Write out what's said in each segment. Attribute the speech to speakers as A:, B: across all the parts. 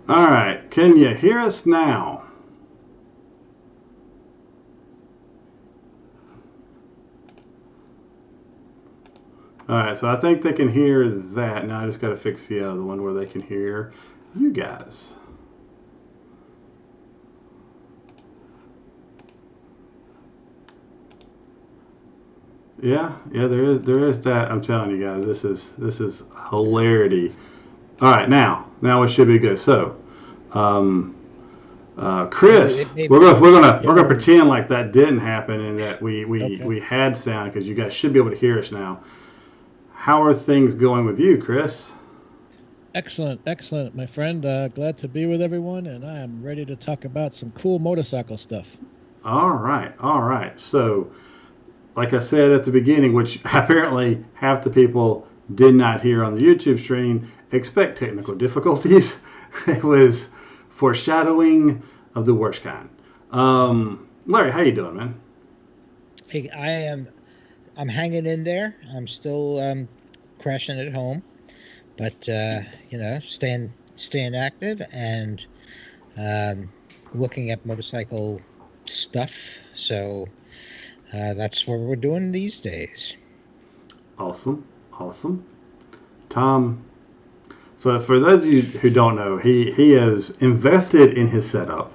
A: All right. Can you hear us now? All right. So I think they can hear that. Now I just got to fix the other one where they can hear you guys. Yeah, there is that. I'm telling you guys, this is hilarity. All right, now it should be good. So, um, Chris,
B: Maybe
A: we're gonna
B: yeah.
A: pretend like that didn't happen and that we we
B: Okay.
A: we had sound because you guys should be able to hear us now. How are things going with you, Chris?
B: Excellent, excellent, my friend. Glad to be with everyone, and I am ready to talk about some cool motorcycle stuff.
A: All right. So, like I said at the beginning, which apparently half the people did not hear on the YouTube stream, expect technical difficulties. It was foreshadowing of the worst kind. Larry, how you doing, man?
C: I'm hanging in there. I'm still crashing at home, but staying active and um, looking at motorcycle stuff. So that's what we're doing these days.
A: Awesome, awesome. Tom, so for those of you who don't know, he has invested in his setup,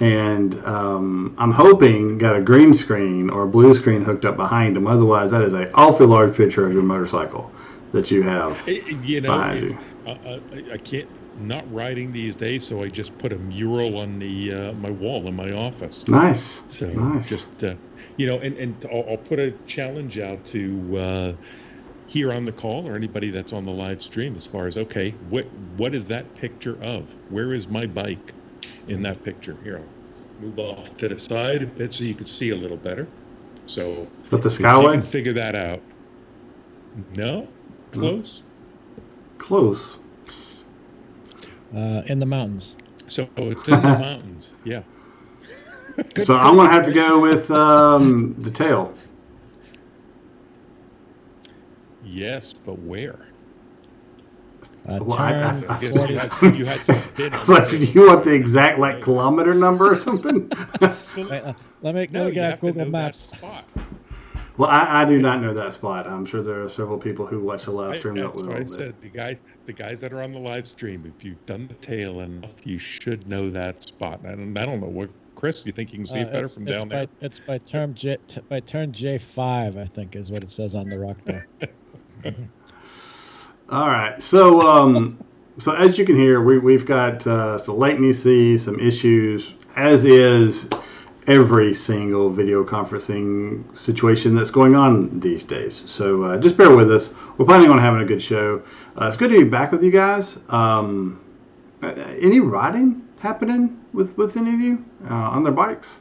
A: and I'm hoping got a green screen or a blue screen hooked up behind him. Otherwise, that is a awfully large picture of your motorcycle that you have behind
D: It's
A: you.
D: I can't not riding these days, so I just put a mural on the my wall in my office.
A: Nice,
D: So
A: nice.
D: just and I'll put a challenge out to here on the call or anybody that's on the live stream as far as okay, what is that picture of? Where is my bike in that picture? Here, I'll move off to the side a bit so you can see a little better. So
A: But the
D: if you can
A: Skyway,
D: figure that out, no,
A: no,
D: close.
A: close.
B: In the mountains.
D: So it's in the mountains. Yeah.
A: So
C: Good,
A: I'm
C: good
A: gonna have to
C: impression.
A: go with the tail.
D: Yes, but where?
A: Well,
B: Turn
D: I guess
B: 40.
D: you had to spin on the
A: like, do
D: tail.
A: you want the
D: You
A: exact
D: had to
A: like
D: know that.
A: kilometer number or something?
D: Well,
B: Wait, let me
D: no, you
B: get out
D: have to
B: Google
D: know that
B: Maps.
D: spot.
A: Well, I do not know that spot. I'm sure there are several people who watch the live stream that
D: That's why I
A: will. But
D: said the guys that are on the live stream, if you've done the tail enough, you should know that spot. I don't know what Chris. You think you can see it better
B: It's
D: from
B: it's
D: down there?
B: by it's by term by turn J5, I think is what it says on the rock there.
A: all right, so as you can hear, we've got some latency, some issues, as is every single video conferencing situation that's going on these days. So just bear with us. We're planning on having a good show. It's good to be back with you guys. Any riding happening with any of you on their bikes?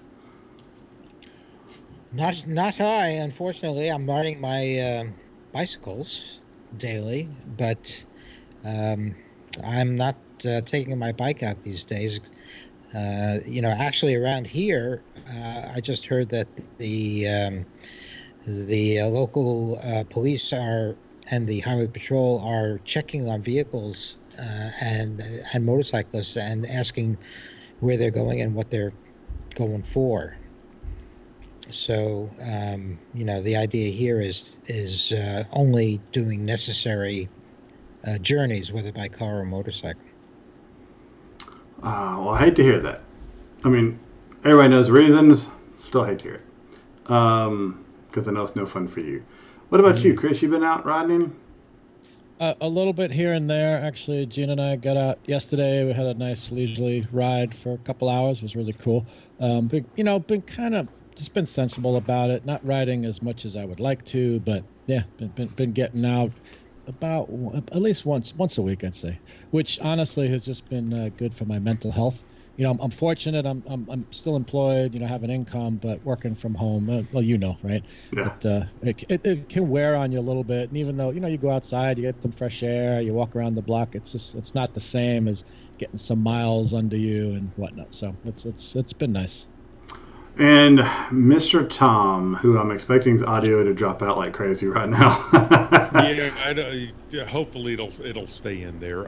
C: Not I, unfortunately. I'm riding my bicycles daily, but um, I'm not taking my bike out these days. Actually, around here, I just heard that the local police are and the highway patrol are checking on vehicles and motorcyclists and asking where they're going and what they're going for. So the idea here is only doing necessary journeys, whether by car or motorcycle.
A: Well, I hate to hear that. I mean, everybody knows the reasons. Still hate to hear it. Because I know it's no fun for you. What about you,
B: Mm.
A: Chris? You been out riding?
B: A little bit here and there. Actually, Gene and I got out yesterday. We had a nice leisurely ride for a couple hours. It was really cool. Been kind of just been sensible about it. Not riding as much as I would like to, but yeah, been getting out about at least once a week, I'd say, which honestly has just been good for my mental health. I'm fortunate. I'm still employed. Have an income, but working from home. Well, right?
A: Yeah.
B: It can wear on you a little bit. And even though you go outside, you get some fresh air, you walk around the block. It's not the same as getting some miles under you and whatnot. So it's been nice.
A: And Mr. Tom, who I'm expecting his audio to drop out like crazy right now.
D: Yeah, hopefully it'll stay in there.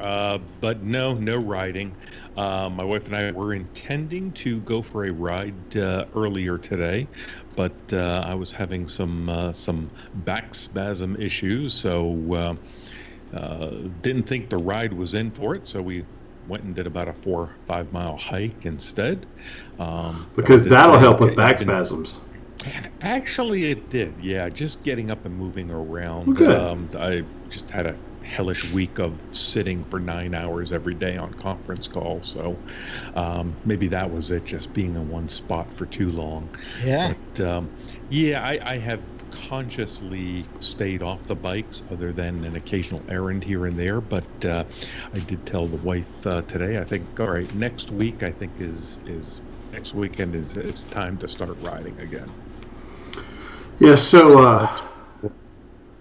D: But no riding. My wife and I were intending to go for a ride earlier today, but I was having some back spasm issues, so didn't think the ride was in for it. So we went and did about a 4 or 5 mile hike instead.
A: Because that'll help with
D: I've
A: back
D: been-
A: spasms.
D: Actually, it did. Yeah, just getting up and moving around.
A: Well, good.
D: I just had a hellish week of sitting for 9 hours every day on conference calls. So maybe that was it, just being in one spot for too long.
C: Yeah.
D: But yeah, I have consciously stayed off the bikes other than an occasional errand here and there. But I did tell the wife today, I think, all right, next week, I think next weekend is it's time to start riding again.
A: Yeah, so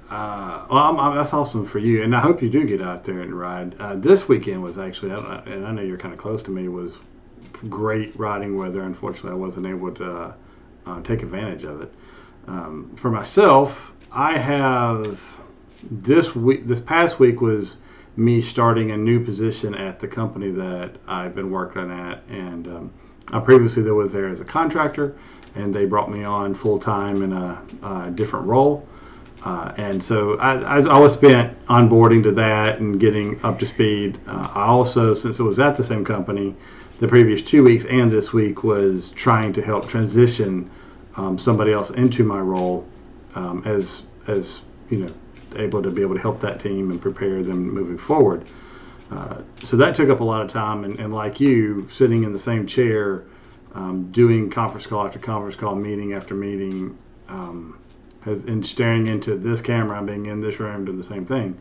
A: that's awesome for you, and I hope you do get out there and ride. This weekend was actually, and I know you're kind of close to me, was great riding weather. Unfortunately, I wasn't able to take advantage of it. For myself, I have this past week was me starting a new position at the company that I've been working at, and I previously was there as a contractor, and they brought me on full time in a different role. And so I always spent onboarding to that and getting up to speed. I also, since it was at the same company, the previous 2 weeks and this week was trying to help transition somebody else into my role as you know, able to help that team and prepare them moving forward. So that took up a lot of time, and like you, sitting in the same chair, doing conference call after conference call, meeting after meeting, and staring into this camera and being in this room doing the same thing.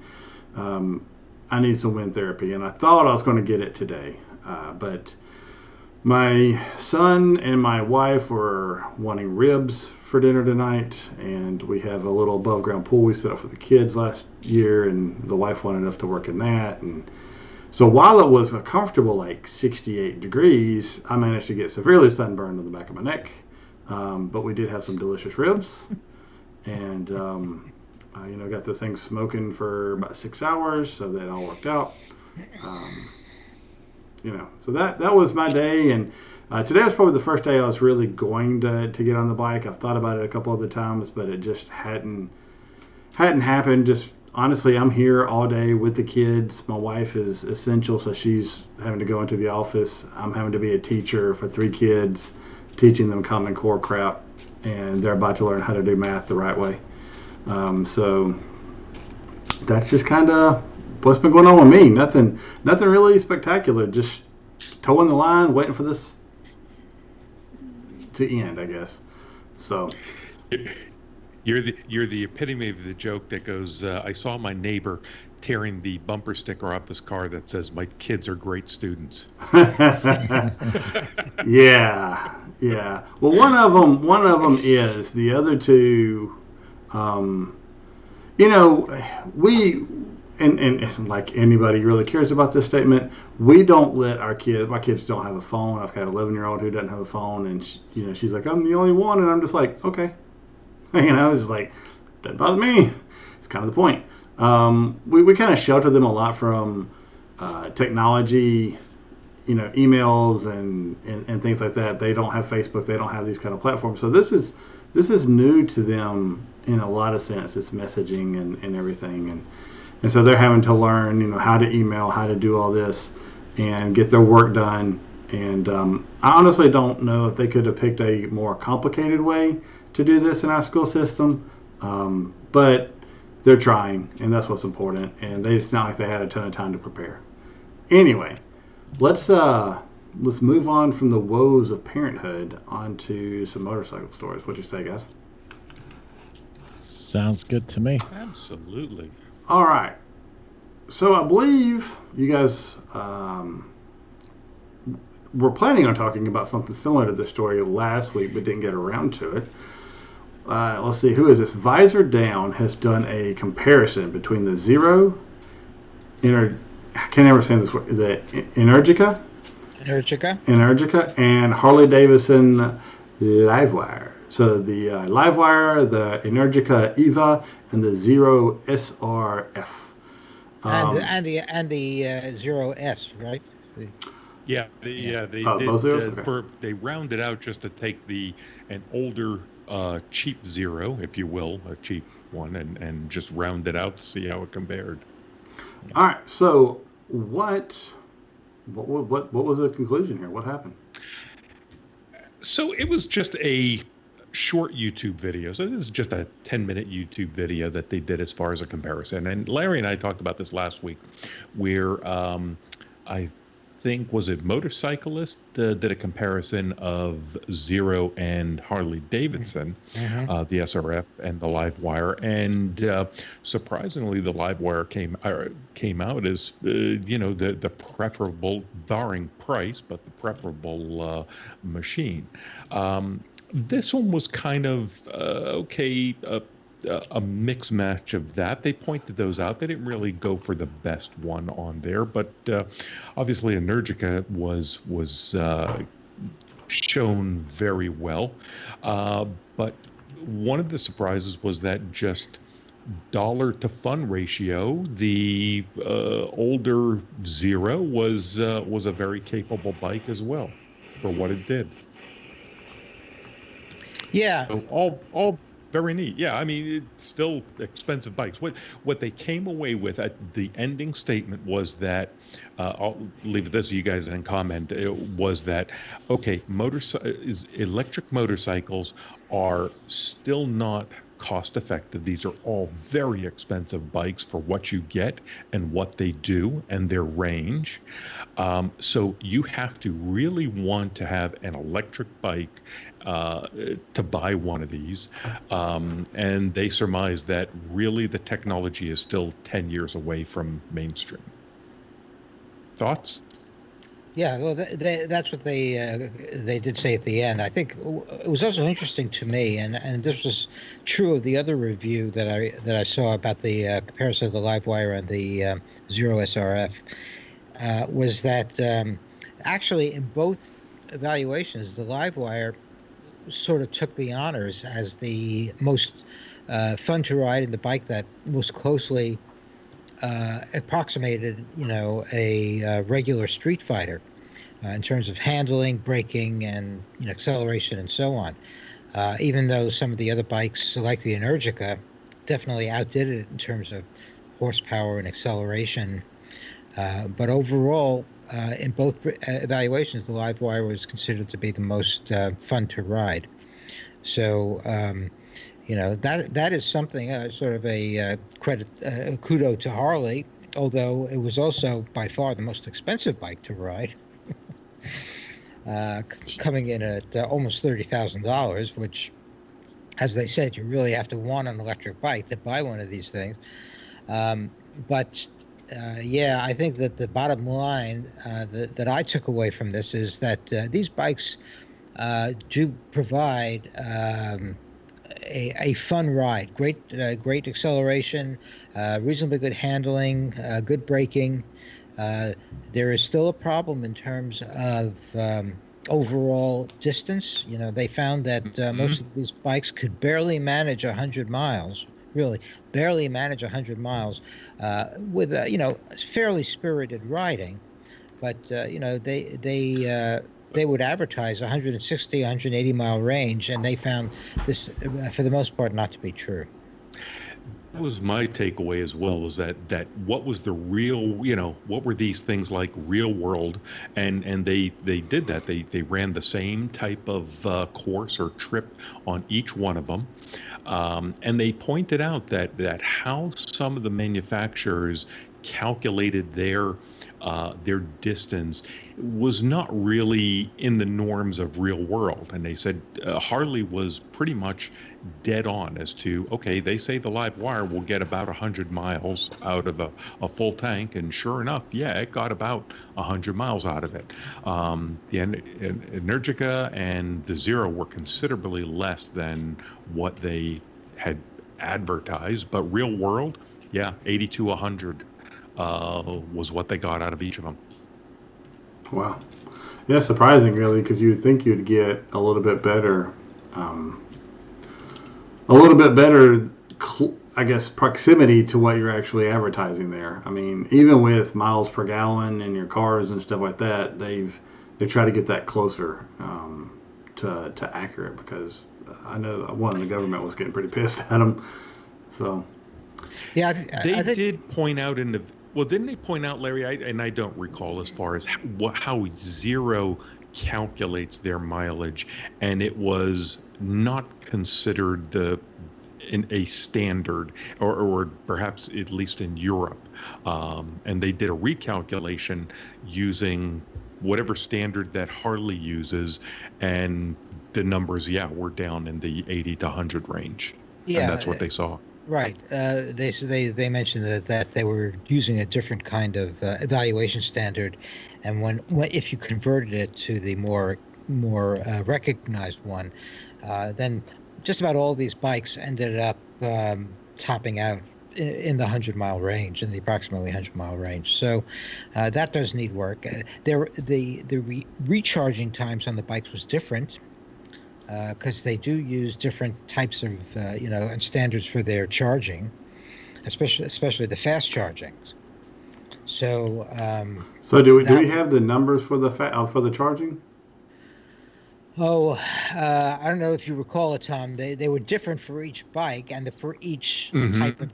A: I need some wind therapy, and I thought I was going to get it today, but my son and my wife were wanting ribs for dinner tonight, and we have a little above ground pool we set up for the kids last year, and the wife wanted us to work in that. And so while it was a comfortable like 68 degrees, I managed to get severely sunburned on the back of my neck, but we did have some delicious ribs, and got those things smoking for about 6 hours, so that all worked out. So that was my day, and today was probably the first day I was really going to get on the bike. I've thought about it a couple other times, but it just hadn't happened. Just honestly, I'm here all day with the kids. My wife is essential, so she's having to go into the office. I'm having to be a teacher for 3 kids, teaching them Common Core crap, and they're about to learn how to do math the right way. So that's just kind of what's been going on with me. Nothing really spectacular. Just towing the line, waiting for this to end, I guess. So
D: you're the epitome of the joke that goes, I saw my neighbor tearing the bumper sticker off his car that says, "My kids are great students."
A: Yeah. Well, one of them is. The other two, we. And like anybody really cares about this statement, we don't let my kids don't have a phone. I've got an 11-year-old who doesn't have a phone, and she's like, I'm the only one, and I'm just like, okay. It's just like, doesn't bother me. It's kind of the point. We kind of shelter them a lot from technology, emails and things like that. They don't have Facebook. They don't have these kind of platforms. So this is new to them in a lot of sense. It's messaging and everything, and so they're having to learn, how to email, how to do all this, and get their work done. And I honestly don't know if they could have picked a more complicated way to do this in our school system, but they're trying, and that's what's important. And it's not like they had a ton of time to prepare. Anyway, let's move on from the woes of parenthood onto some motorcycle stories. What you say, guys?
B: Sounds good to me.
D: Absolutely.
A: All right. So I believe you guys were planning on talking about something similar to this story last week, but didn't get around to it. Let's see. Who is this? Visor Down has done a comparison between the Zero, I can't ever say this word, the Energica, and Harley Davidson Livewire. So the Livewire, the Energica Eva, and the Zero SRF.
C: And the Zero S, right?
D: Yeah, they
A: Both
D: did
A: zeros? Okay.
D: they rounded out just to take an older cheap Zero, if you will, a cheap one, and just round it out to see how it compared.
A: All right. So what was the conclusion here? What happened?
D: So it was just a short YouTube video. So this is just a 10-minute YouTube video that they did as far as a comparison. And Larry and I talked about this last week, where I think, was it Motorcyclist did a comparison of Zero and Harley Davidson, the SRF and the Livewire, and surprisingly, the Livewire came out as the preferable, barring price, but the preferable machine. This one was kind of okay. A mixed match of that. They pointed those out. They didn't really go for the best one on there, but obviously Energica was shown very well. But one of the surprises was that just dollar to fun ratio, the older Zero was a very capable bike as well for what it did.
C: Yeah.
D: So all very neat. Yeah, I mean, it's still expensive bikes. What they came away with at the ending statement was that, I'll leave this to you guys in comment, it was that, okay, electric motorcycles are still not cost effective. These are all very expensive bikes for what you get and what they do and their range. So you have to really want to have an electric bike to buy one of these. And they surmise that really the technology is still 10 years away from mainstream. Thoughts?
C: Yeah, well, that's what they did say at the end. I think it was also interesting to me, and this was true of the other review that I saw about the comparison of the Livewire and the Zero SRF, was that actually in both evaluations, the Livewire sort of took the honors as the most fun to ride and the bike that most closely approximated, a regular street fighter in terms of handling, braking, and acceleration and so on. Even though some of the other bikes, like the Energica, definitely outdid it in terms of horsepower and acceleration. But overall, in both evaluations, the Livewire was considered to be the most fun to ride. So, that is something, sort of a kudo to Harley, although it was also by far the most expensive bike to ride, coming in at almost $30,000, which, as they said, you really have to want an electric bike to buy one of these things. But I think that the bottom line that I took away from this is that these bikes do provide a fun ride, great acceleration, reasonably good handling, good braking. There is still a problem in terms of overall distance. They found that most of these bikes could barely manage 100 miles. Really, barely manage 100 miles with fairly spirited riding, but they would advertise 160, 180 mile range, and they found this for the most part not to be true.
D: That was my takeaway as well, was that what was the real, what were these things like real world? And they did that. They ran the same type of course or trip on each one of them. And they pointed out that how some of the manufacturers calculated their distance was not really in the norms of real world. And they said Harley was pretty much dead on as to, okay, they say the Livewire will get about 100 miles out of a full tank, and sure enough, it got about 100 miles out of it. The Energica and the Zero were considerably less than what they had advertised, but real world, 80 to 100 was what they got out of each of them.
A: Wow. Yeah, surprising really, because you'd think you'd get a little bit better, um, a little bit better, I guess, proximity to what you're actually advertising there. I mean, even with miles per gallon in your cars and stuff like that, they try to get that closer to accurate, because I know one of the government was getting pretty pissed at them. So
C: Yeah,
D: They did point out in the well, didn't they point out, Larry? And I don't recall as far as how Zero calculates their mileage, and it was not considered in a standard, or perhaps at least in Europe, and they did a recalculation using whatever standard that Harley uses, and the numbers, yeah, were down in the 80 to 100 range,
C: yeah,
D: and that's what they saw.
C: right. They mentioned that they were using a different kind of evaluation standard, and when if you converted it to the more recognized one, then just about all these bikes ended up topping out in the 100-mile range, in the approximately 100-mile range. So that does need work. The recharging times on the bikes was different, because they do use different types of and standards for their charging, especially the fast charging. So
A: do we have the numbers for the charging?
C: I don't know if you recall it, Tom. They were different for each bike, and for each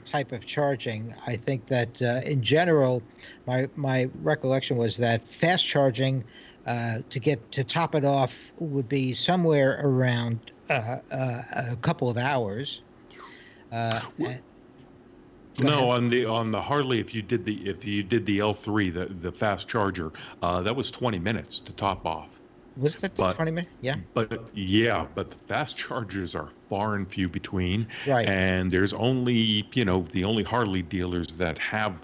C: type of charging. I think that in general, my recollection was that fast charging, to top it off, would be somewhere around a couple of hours.
D: No, on the Harley, if you did the L3, the fast charger, that was 20 minutes to top off.
C: Was it 20 minutes? Yeah.
D: But the fast chargers are far and few between.
C: Right.
D: And there's only, the only Harley dealers that have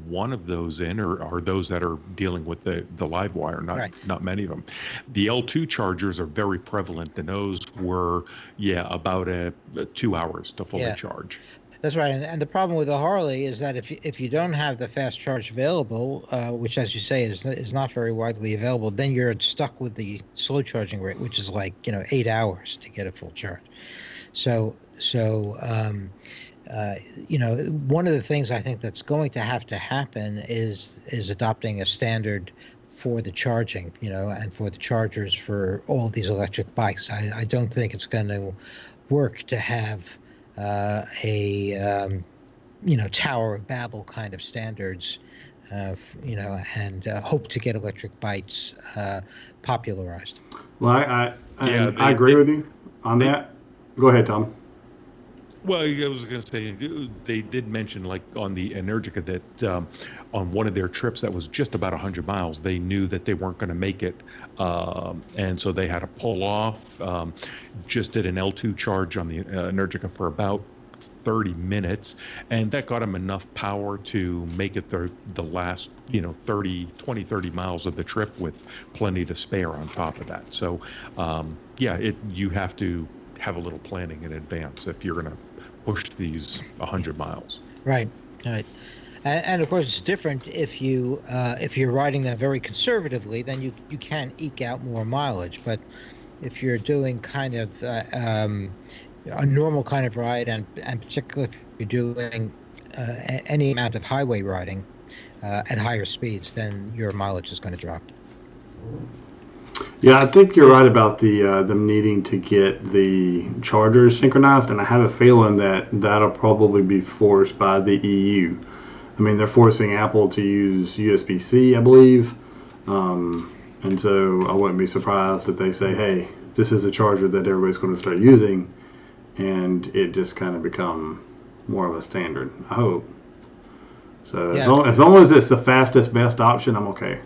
D: one of those in are those that are dealing with the live wire, not many of them. The L2 chargers are very prevalent, and those were, about 2 hours to fully charge.
C: That's right, and the problem with the Harley is that if you don't have the fast charge available, which, as you say, is not very widely available, then you're stuck with the slow charging rate, which is like 8 hours to get a full charge. So one of the things I think that's going to happen is adopting a standard for the charging, and for the chargers for all of these electric bikes. I don't think it's going to work to have Tower of Babel kind of standards, and hope to get electric bikes popularized.
A: Well, I agree with you on that. Go ahead, Tom.
D: Well, I was going to say, they did mention, like on the Energica, that on one of their trips that was just about 100 miles, they knew that they weren't going to make it. And so they had to pull off. Just did an L2 charge on the Energica for about 30 minutes. And that got them enough power to make it the last, 30 miles of the trip with plenty to spare on top of that. So, you have to have a little planning in advance if you're going to push these 100 miles.
C: Right. And of course, it's different if you're riding them very conservatively, then you can eke out more mileage. But if you're doing kind of a normal kind of ride, and particularly if you're doing any amount of highway riding at higher speeds, then your mileage is going to drop.
A: Yeah, I think you're right about them needing to get the chargers synchronized, and I have a feeling that that'll probably be forced by the EU. I mean, they're forcing Apple to use USB-C, I believe, and so I wouldn't be surprised if they say, hey, this is a charger that everybody's going to start using, and it just kind of become more of a standard, I hope. So as long as it's the fastest, best option, I'm okay.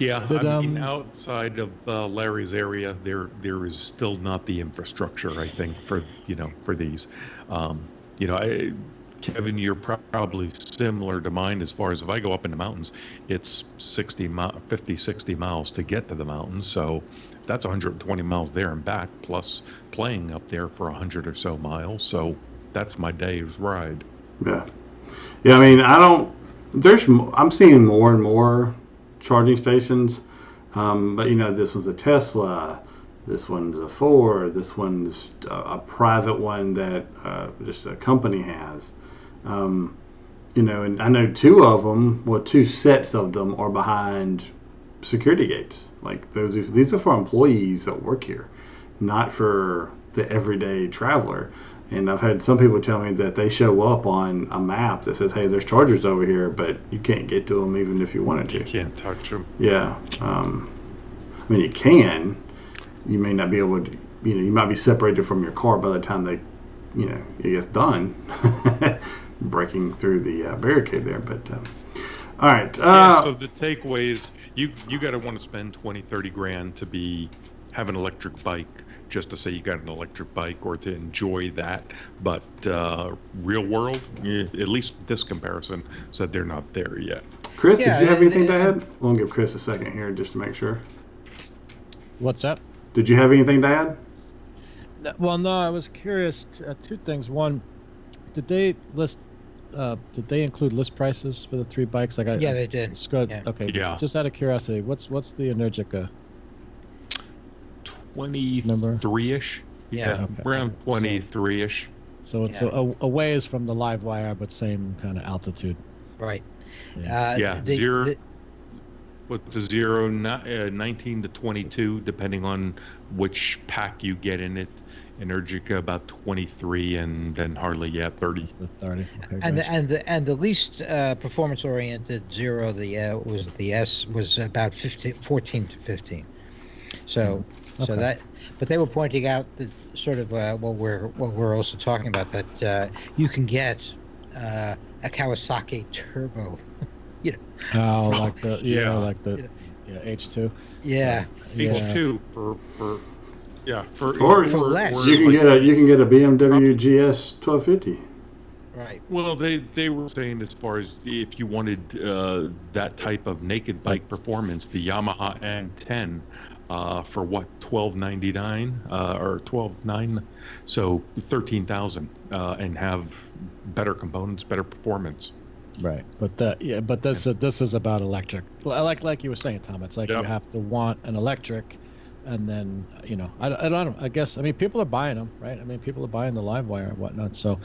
D: Yeah, I mean, outside of Larry's area, there is still not the infrastructure, I think, for these. Kevin, you're probably similar to mine as far as if I go up in the mountains, it's 50, 60 miles to get to the mountains. So that's 120 miles there and back, plus playing up there for 100 or so miles. So that's my day's ride.
A: Yeah. I mean, I'm seeing more and more charging stations. But this one's a Tesla. This one's a Ford. This one's a private one that just a company has. And I know two sets of them are behind security gates. Like these are for employees that work here, not for the everyday traveler. And I've had some people tell me that they show up on a map that says, "Hey, there's chargers over here," but you can't get to them even if you wanted to.
D: You can't touch them.
A: Yeah. You can. You may not be able to. You might be separated from your car by the time they, it gets done, breaking through the barricade there. But all right.
D: So the takeaway is you got to want to spend 20, 30 grand to have an electric bike, just to say you got an electric bike or to enjoy that. But real world, at least this comparison said they're not there yet.
A: Chris, did you have anything to add? We'll give Chris a second here just to make sure.
B: What's that?
A: Did you have anything to add?
B: Well, no, I was curious. Two things. One, did they include list prices for the 3 bikes?
C: Yeah, they did.
B: Yeah. Okay.
D: Yeah.
B: Just out of curiosity, what's the Energica?
D: 23-ish.
C: Yeah.
B: Okay.
D: Around 23-ish.
B: So it's a ways from the live wire, but same kind of altitude.
C: Right.
B: Yeah.
D: What's the 19 to 22, depending on which pack you get in it. Energica about 23, and then Harley 30.
B: The 30. Okay,
C: and the least performance oriented Zero, the S, was about 14 to 15. So that, but they were pointing out that sort of what we're also talking about, that you can get a Kawasaki Turbo.
B: Oh, like the H2.
C: Yeah.
D: H2 for
C: less.
A: You can get a BMW GS 1250.
C: Right.
D: Well, they were saying, as far as if you wanted that type of naked bike performance, the Yamaha N10 for what, $1299 or $12,900, so $13,000, and have better components, better performance.
B: Right, but this is about electric. Like you were saying, Tom. It's like you have to want an electric, and then I don't know. I guess people are buying them, right? People are buying the live wire and whatnot. So,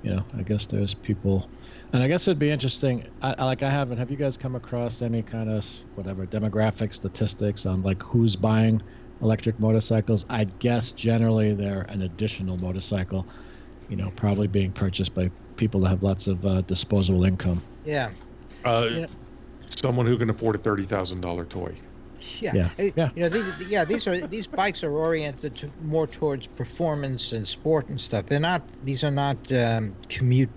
B: I guess there's people, and I guess it'd be interesting. Have you guys come across any kind of demographic statistics on like who's buying electric motorcycles? I guess generally they're an additional motorcycle, probably being purchased by people that have lots of disposable income.
C: Yeah.
D: Someone who can afford a $30,000 toy.
C: Yeah. These bikes are oriented more towards performance and sport and stuff. These are not commute.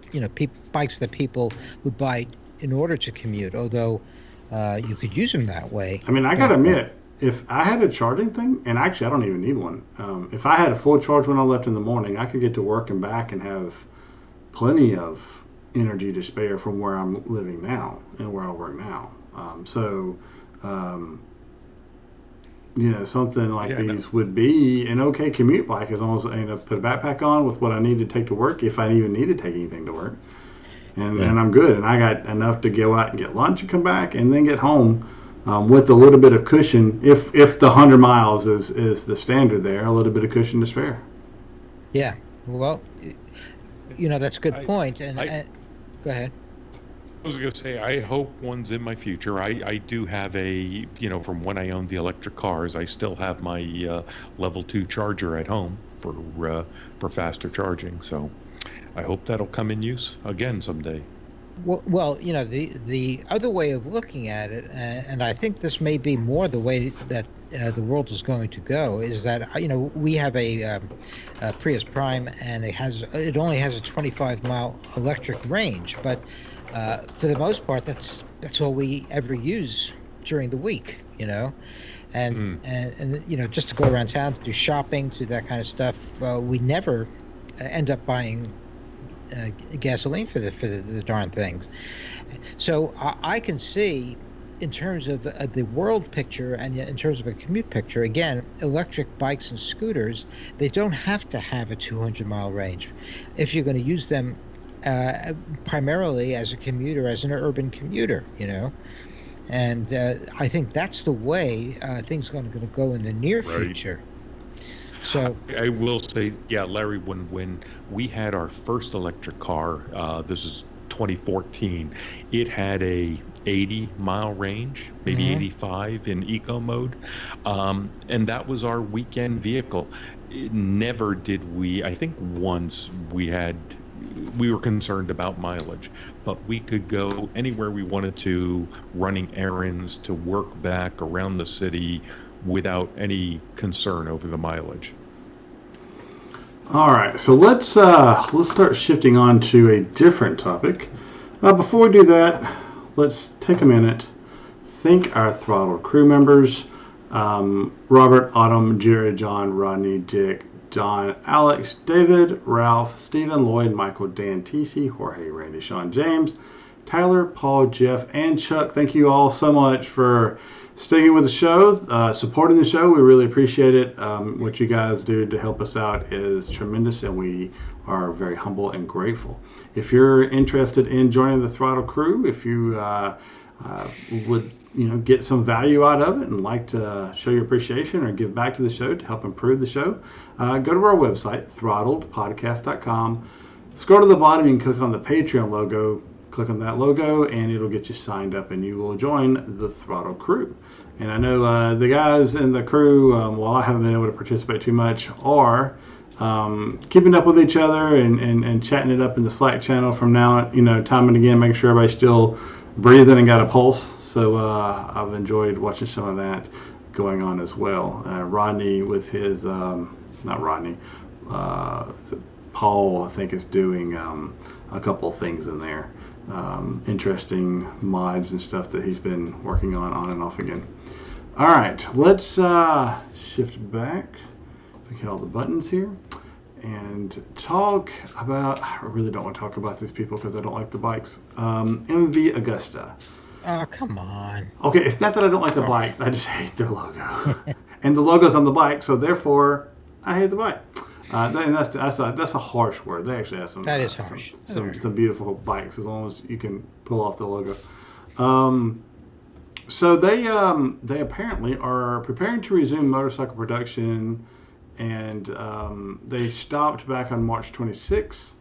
C: Bikes that people would buy in order to commute. Although you could use them that way.
A: I gotta admit, if I had a charging thing, and actually I don't even need one. If I had a full charge when I left in the morning, I could get to work and back and have plenty of energy to spare from where I'm living now and where I work now. Something like these would be an okay commute bike, as long as I put a backpack on with what I need to take to work, if I even need to take anything to work. And I'm good. And I got enough to go out and get lunch and come back and then get home with a little bit of cushion. If the 100 miles is the standard there, a little bit of cushion to spare.
C: Yeah. Well, that's a good point. And go ahead.
D: I was going to say, I hope one's in my future. I do have from when I owned the electric cars, I still have my level 2 charger at home for faster charging. So I hope that'll come in use again someday.
C: Well, the other way of looking at it, and I think this may be more the way that the world is going to go, is that we have a Prius Prime, and it only has a 25-mile electric range, but for the most part, that's all we ever use during the week, and just to go around town to do shopping, to that kind of stuff. We never end up buying gasoline for the darn things. So I can see, in terms of the world picture and in terms of a commute picture, again, electric bikes and scooters, they don't have to have a 200-mile range if you're going to use them primarily as a commuter, as an urban commuter, And I think that's the way things are going to go in the near
D: Right.
C: future. So
D: I will say, yeah, Larry, when we had our first electric car, this is 2014, it had a 80-mile range, maybe
C: Mhm.
D: 85 in eco mode, and that was our weekend vehicle. Never did we, I think once we were concerned about mileage, but we could go anywhere we wanted to, running errands, to work back around the city without any concern over the mileage.
A: All right, so let's start shifting on to a different topic. Before we do that, let's take a minute, thank our Throttled crew members: Robert, Autumn, Jared, John, Rodney, Dick, Don, Alex, David, Ralph, Stephen, Lloyd, Michael, Dan, TC, Jorge, Randy, Sean, James, Tyler, Paul, Jeff, and Chuck. Thank you all so much for sticking with the show, supporting the show. We really appreciate it. What you guys do to help us out is tremendous, and we are very humble and grateful. If you're interested in joining the Throttle crew, if you would get some value out of it and like to show your appreciation or give back to the show to help improve the show, go to our website, throttledpodcast.com. Scroll to the bottom, you can click on the Patreon logo. Click on that logo and it'll get you signed up and you will join the Throttle crew. And I know the guys in the crew, while I haven't been able to participate too much, are keeping up with each other and chatting it up in the Slack channel from now, time and again, making sure everybody's still breathing and got a pulse. So I've enjoyed watching some of that going on as well. Rodney with his, not Rodney, Paul, I think, is doing a couple of things in there. Interesting mods and stuff that he's been working on and off again. All right, let's shift back. We hit all the buttons here and talk about. I really don't want to talk about these people because I don't like the bikes. MV Augusta.
C: Oh, come on.
A: Okay, it's not that I don't like the bikes. I just hate their logo, and the logo's on the bike, so therefore I hate the bike. And that's a harsh word. They actually have some.
C: That is harsh.
A: Some beautiful bikes, as long as you can pull off the logo. So they apparently are preparing to resume motorcycle production, and they stopped back on March 26th,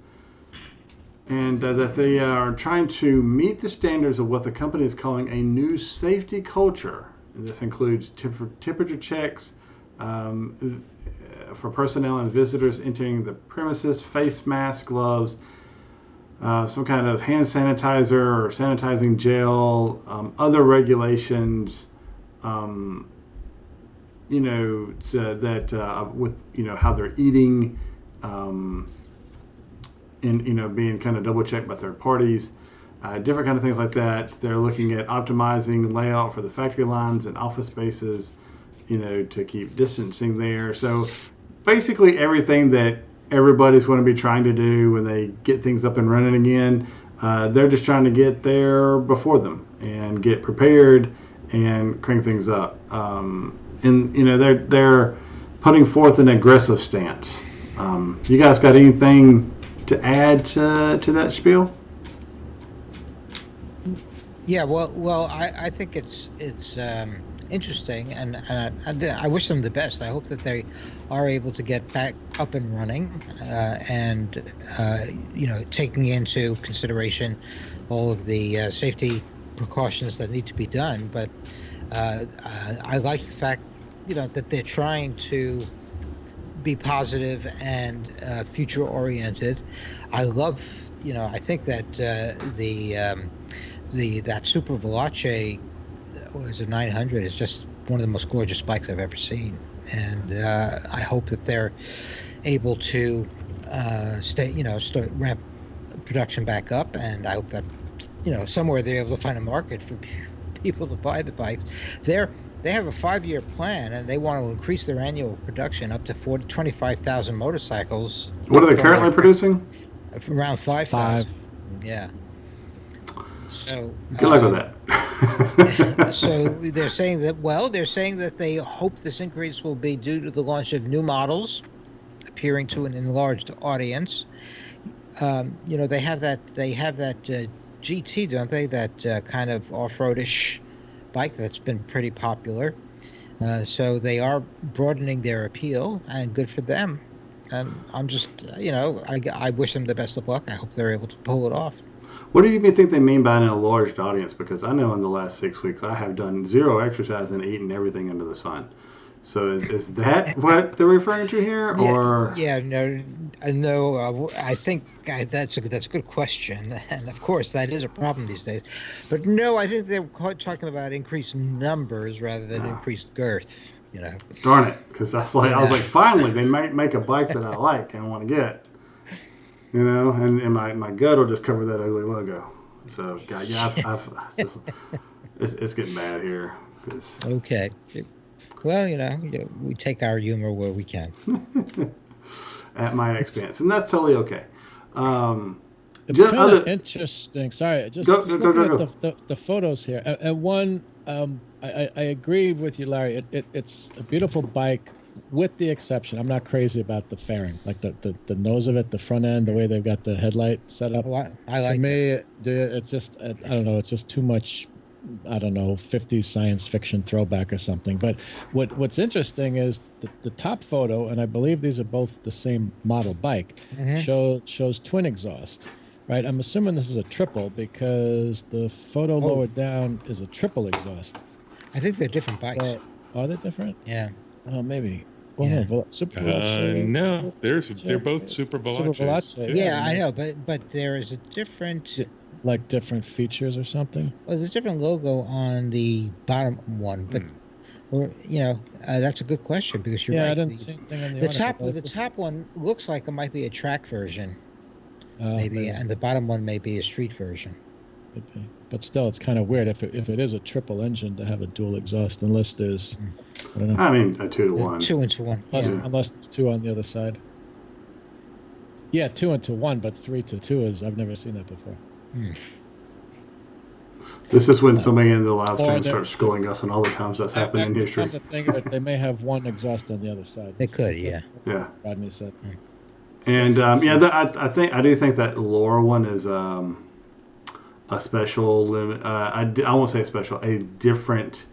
A: and that they are trying to meet the standards of what the company is calling a new safety culture. And this includes temperature checks. For personnel and visitors entering the premises, face masks, gloves, some kind of hand sanitizer or sanitizing gel, other regulations, with how they're eating, and being kind of double checked by third parties, different kind of things like that. They're looking at optimizing layout for the factory lines and office spaces, to keep distancing there. So basically everything that everybody's going to be trying to do when they get things up and running again, they're just trying to get there before them and get prepared and crank things up. They're putting forth an aggressive stance. You guys got anything to add to that spiel?
C: Yeah, well, I think it's interesting, and I wish them the best. I hope that they are able to get back up and running, and taking into consideration all of the safety precautions that need to be done. But I like the fact that they're trying to be positive and future oriented. I love, I think that that Super Veloce, was a 900, is just one of the most gorgeous bikes I've ever seen, and I hope that they're able to start ramp production back up, and I hope that somewhere they're able to find a market for people to buy the bikes. They have a 5-year plan, and they want to increase their annual production up to 25,000 motorcycles.
A: What are they currently producing?
C: Around 5,000. Yeah. So
A: good luck with that.
C: So they're saying that they hope this increase will be due to the launch of new models, appearing to an enlarged audience. They have that GT, don't they? That kind of off-roadish bike that's been pretty popular. So they are broadening their appeal, and good for them. And I'm just, I wish them the best of luck. I hope they're able to pull it off.
A: What do you think they mean by an enlarged audience? Because I know in the last 6 weeks I have done zero exercise and eaten everything under the sun. So is that what they're referring to here, or?
C: No. I think that's a good question, and of course that is a problem these days. But no, I think they're talking about increased numbers rather than increased girth.
A: Darn it, because I was like, finally they might make a bike that I like and want to get. And my gut will just cover that ugly logo. So, God, yeah, it's getting bad here.
C: Okay. Well, we take our humor where we can.
B: At
A: my expense, and that's totally okay.
B: It's kind of interesting. Sorry, just looking at the photos here. And one, I agree with you, Larry. It's a beautiful bike, with the exception, I'm not crazy about the fairing, like the nose of it, the front end, the way they've got the headlight set up.
C: I like.
B: To me, it's just, I don't know, it's just too much. I don't know, 50s science fiction throwback or something. But what's interesting is the top photo, and I believe these are both the same model bike, shows twin exhaust, right? I'm assuming this is a triple because the photo lower down is a triple exhaust.
C: I think they're different bikes.
B: Are they different?
C: Yeah.
B: Oh, maybe. Well,
C: yeah.
B: No, Super Veloce.
D: No, they're both Super Veloces.
C: Yeah, I know, but there is a different...
B: Like different features or something?
C: Well, there's a different logo on the bottom one, but that's a good question because you're right.
B: Yeah, I didn't see anything on
C: the top one looks like it might be a track version, maybe, and the bottom one may be a street version.
B: Could be. But still, it's kind of weird if it is a triple engine to have a dual exhaust, unless there's, I don't know.
A: I mean, a 2-to-1.
C: 2-to-1.
B: Unless there's two on the other side. Yeah, 2-to-1, but 3-to-2 is, I've never seen that before.
A: This is when somebody in the live stream starts schooling us on all the times that's happened in history.
B: Come to think of it, they may have one exhaust on the other side.
C: They could, yeah.
A: Yeah.
B: Rodney said.
A: And I do think that lower one is a special limit. I won't say special, a different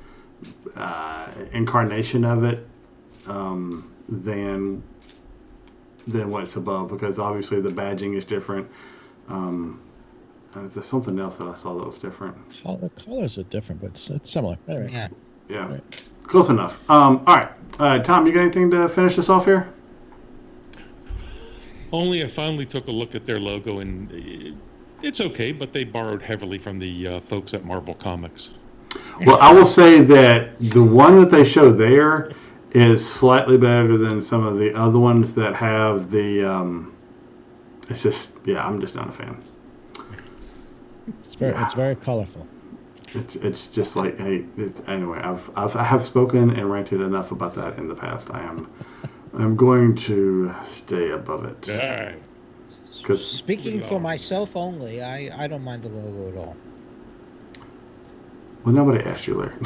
A: incarnation of it than what's above, because obviously the badging is different. There's something else that I saw that was different.
B: The colors are different, but it's similar. Anyway.
A: Yeah.
B: Right.
A: Close enough. All right. Tom, you got anything to finish this off here?
D: Only I finally took a look at their logo, and it's okay, but they borrowed heavily from the folks at Marvel Comics.
A: Well, I will say that the one that they show there is slightly better than some of the other ones that have the... it's just, I'm just not a fan.
B: It's very colorful.
A: It's just like, hey, anyway. I have spoken and ranted enough about that in the past. I'm going to stay above it.
D: All right.
C: Speaking for myself only, I don't mind the logo at all.
A: Well, nobody asked you, Larry.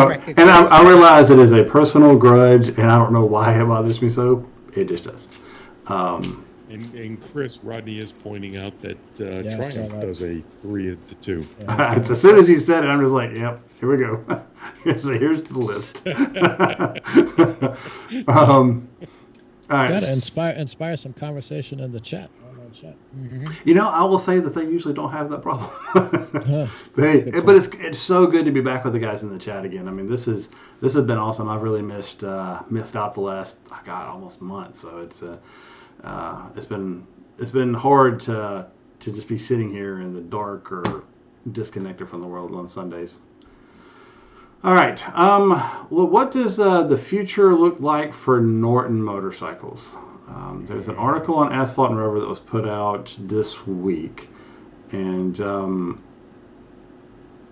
C: Recognize.
A: And I realize it is a personal grudge, and I don't know why it bothers me so. It just does.
D: And Chris, Rodney is pointing out that Triumph does a 3-to-2.
A: Yeah. As soon as he said it, I'm just like, yep, here we go. So here's the list. All right.
B: Got to inspire some conversation in the chat.
A: Mm-hmm. I will say that they usually don't have that problem. But it's so good to be back with the guys in the chat again. I mean, this has been awesome. I've really missed out the last almost month. So it's been hard to just be sitting here in the dark or disconnected from the world on Sundays. All right. Well, what does the future look like for Norton motorcycles? There's an article on Asphalt and Rubber that was put out this week, and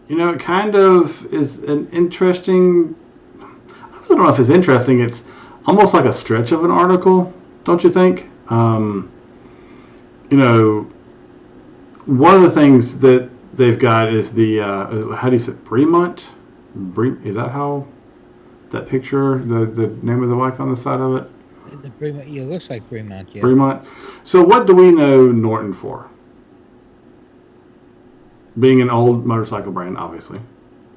A: it kind of is an interesting. I don't know if it's interesting. It's almost like a stretch of an article, don't you think? One of the things that they've got is the how do you say Bremont? Is that how that picture? The name of the bike on the side of it?
C: The Bremont, it looks like Bremont, yeah.
A: Bremont. So what do we know Norton for? being an old motorcycle brand, obviously.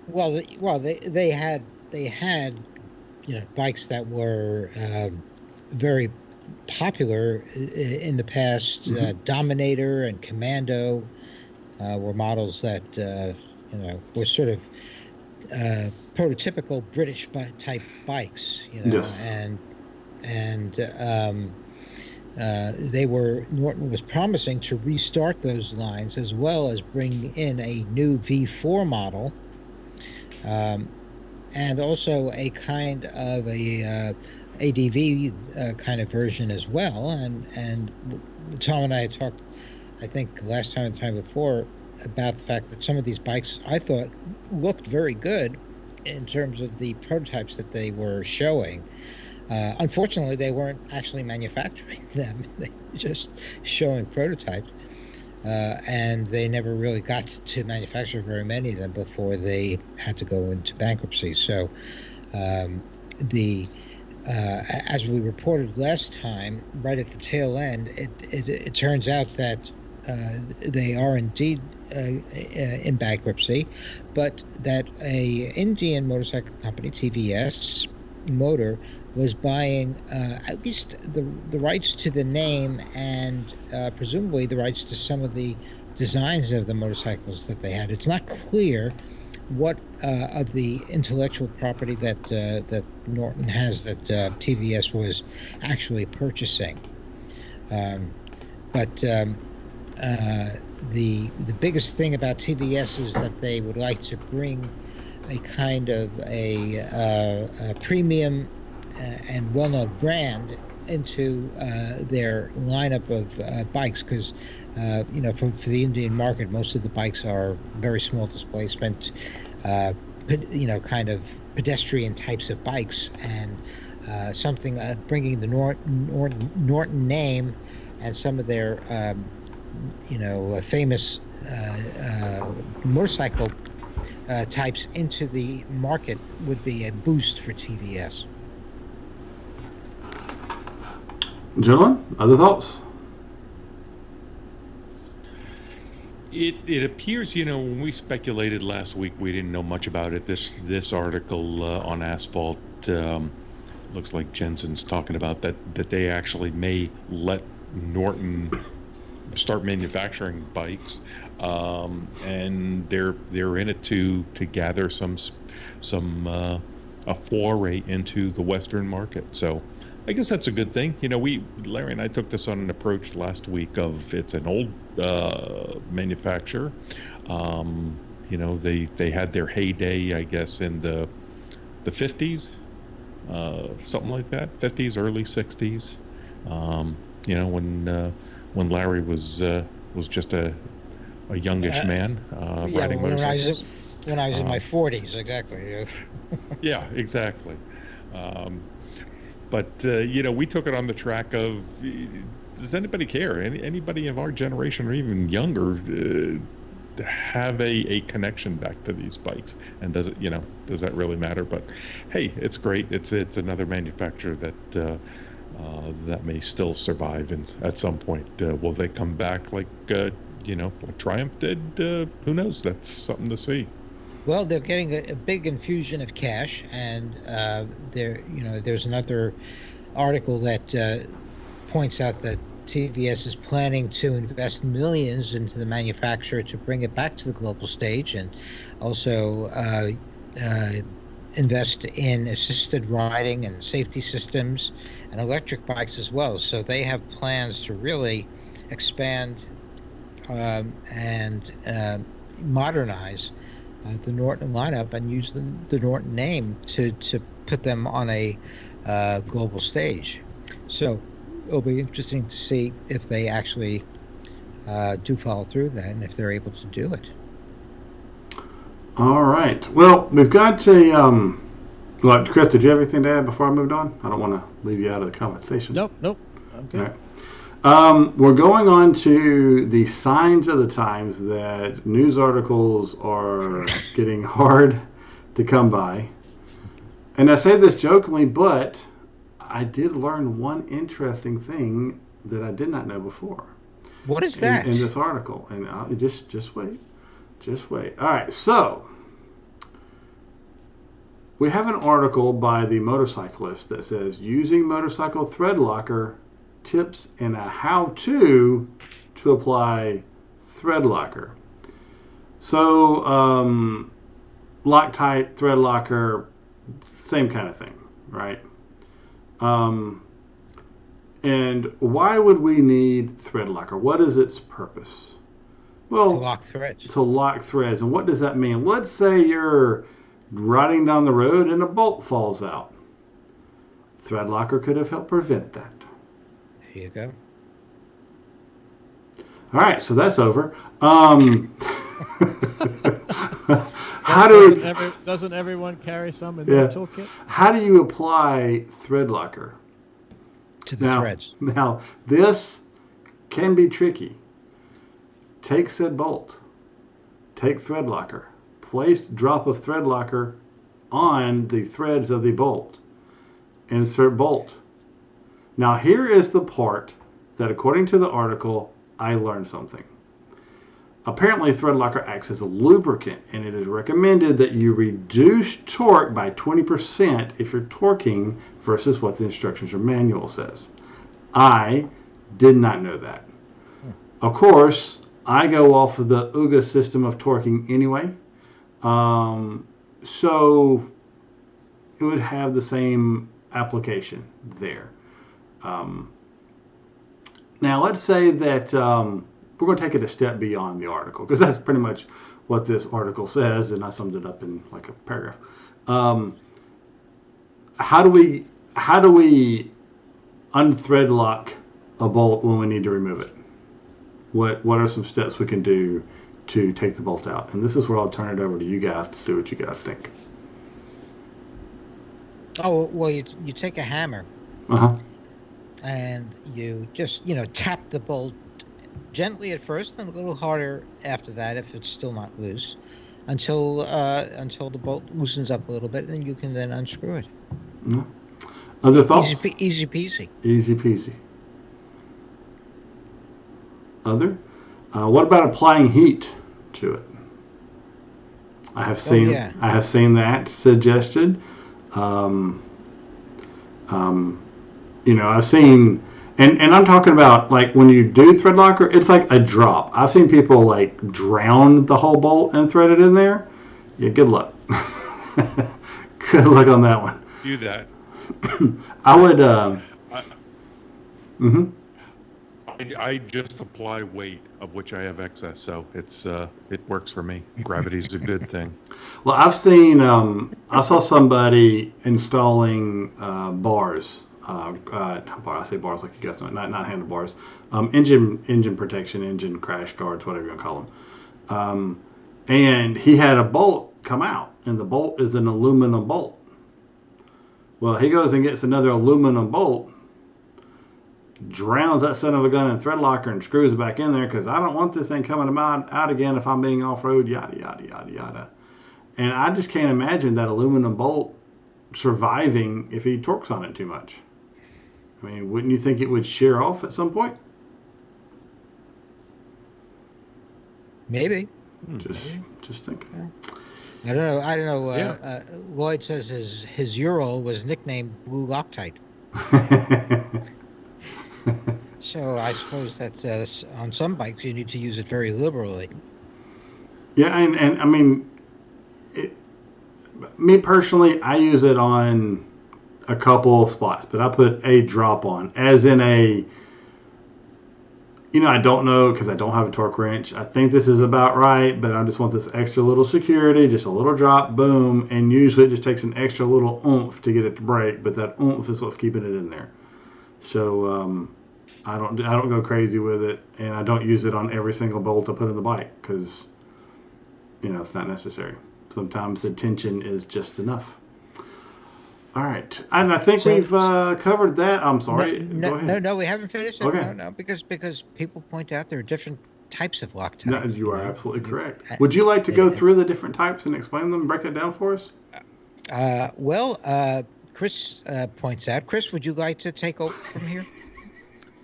C: Well, they had bikes that were very popular in the past.
A: Mm-hmm.
C: Dominator and Commando were models that were sort of prototypical British type bikes,
A: Yes.
C: and Norton was promising to restart those lines as well as bring in a new V4 model, and also a kind of a ADV kind of version as well. And Tom and I had talked, I think last time and the time before, about the fact that some of these bikes I thought looked very good in terms of the prototypes that they were showing. Unfortunately, they weren't actually manufacturing them. They were just showing prototypes. And they never really got to manufacture very many of them before they had to go into bankruptcy. So as we reported last time, right at the tail end, it turns out that they are indeed in bankruptcy, but that a Indian motorcycle company, TVS Motor, was buying at least the rights to the name and presumably the rights to some of the designs of the motorcycles that they had. It's not clear what of the intellectual property that Norton has that TVS was actually purchasing. But the biggest thing about TVS is that they would like to bring a kind of a premium and well-known brand into their lineup of bikes, because for the Indian market, most of the bikes are very small displacement, kind of pedestrian types of bikes, and something bringing the Norton name and some of their famous motorcycle types into the market would be a boost for TVS.
A: Gentlemen, other thoughts?
D: It appears, when we speculated last week, we didn't know much about it. This article on Asphalt looks like Jensen's talking about that they actually may let Norton start manufacturing bikes, and they're in it to gather some a foray into the Western market. So I guess that's a good thing. Larry and I took this on an approach last week of, it's an old manufacturer. They had their heyday, I guess, in the 50s, something like that, 50s, early 60s. When Larry was just a youngish man riding motorcycles.
C: When I was in my 40s, exactly.
D: Yeah, exactly. But we took it on the track of, does anybody care? Anybody of our generation or even younger have a connection back to these bikes? And does that really matter? But hey, it's great. It's another manufacturer that may still survive at some point. Will they come back like Triumph did? Who knows? That's something to see.
C: Well, they're getting a big infusion of cash, and there's another article that points out that TVS is planning to invest millions into the manufacturer to bring it back to the global stage, and also invest in assisted riding and safety systems and electric bikes as well. So they have plans to really expand and modernize the Norton lineup and use the Norton name to put them on a global stage. So it'll be interesting to see if they actually do follow through that and if they're able to do it.
A: All right. Well, we've got a. Chris, did you have anything to add before I moved on? I don't want to leave you out of the conversation.
B: Nope. I'm good.
A: All right. We're going on to the signs of the times that news articles are getting hard to come by. And I say this jokingly, but I did learn one interesting thing that I did not know before.
C: What is that?
A: In this article. And just wait. Just wait. All right, so we have an article by the motorcyclist that says using motorcycle thread locker tips and a how-to to apply thread locker. So Loctite, thread locker, same kind of thing, right? And why would we need thread locker? What is its purpose? Well,
C: To lock threads.
A: To lock threads. And what does that mean? Let's say you're riding down the road and a bolt falls out. Thread locker could have helped prevent that.
C: There you go.
A: All right, so that's over. How do we,
B: doesn't everyone carry some in their toolkit?
A: How do you apply thread locker
C: to the threads?
A: Now, this can be tricky. Take said bolt. Take thread locker. Place drop of thread locker on the threads of the bolt. Insert bolt. Now, here is the part that, according to the article, I learned something. Apparently, thread locker acts as a lubricant, and it is recommended that you reduce torque by 20% if you're torquing versus what the instructions or manual says. I did not know that. Of course, I go off of the UGA system of torquing anyway, so it would have the same application there. Now, let's say that we're going to take it a step beyond the article, because that's pretty much what this article says, and I summed it up in like a paragraph. How do we unthread lock a bolt when we need to remove it? What are some steps we can do to take the bolt out? And this is where I'll turn it over to you guys to see what you guys think.
C: Oh, well, you take a hammer.
A: Uh-huh.
C: And you just, tap the bolt gently at first and a little harder after that if it's still not loose until the bolt loosens up a little bit, and you can then unscrew it.
A: Mm-hmm. Other thoughts?
C: Easy peasy.
A: Easy peasy. Other? What about applying heat to it? I have seen that suggested. I've seen, and I'm talking about like when you do thread locker, it's like a drop. I've seen people like drown the whole bolt and thread it in there. Yeah, good luck. Good luck on that one.
D: Do that.
A: I would.
D: I just apply weight, of which I have excess, so it works for me. Gravity's a good thing.
A: Well, I've seen. I saw somebody installing bars. I say bars like you guys know, not handlebars. Engine protection, engine crash guards, whatever you want to call them. And he had a bolt come out, and the bolt is an aluminum bolt. Well, he goes and gets another aluminum bolt, drowns that son of a gun in thread locker, and screws it back in there because I don't want this thing coming out again if I'm being off-road, yada, yada, yada, yada. And I just can't imagine that aluminum bolt surviving if he torques on it too much. I mean, wouldn't you think it would shear off at some point?
C: Maybe.
A: Just thinking.
C: I don't know. Lloyd says his Ural was nicknamed Blue Loctite. So I suppose that on some bikes you need to use it very liberally.
A: Yeah, and I mean, me personally, I use it on a couple of spots, but I put a drop on, as in a, I don't know because I don't have a torque wrench. I think this is about right, but I just want this extra little security, just a little drop, boom, and usually it just takes an extra little oomph to get it to break, but that oomph is what's keeping it in there. So I don't go crazy with it, and I don't use it on every single bolt I put in the bike because it's not necessary. Sometimes the tension is just enough. All right, and I think we've covered that. I'm sorry. Go ahead.
C: No, we haven't finished it.
A: Okay.
C: No, because people point out there are different types of Loctite.
A: No, you are absolutely correct. Would you like to go through the different types and explain them, break it down for us?
C: Chris points out. Chris, would you like to take over from here?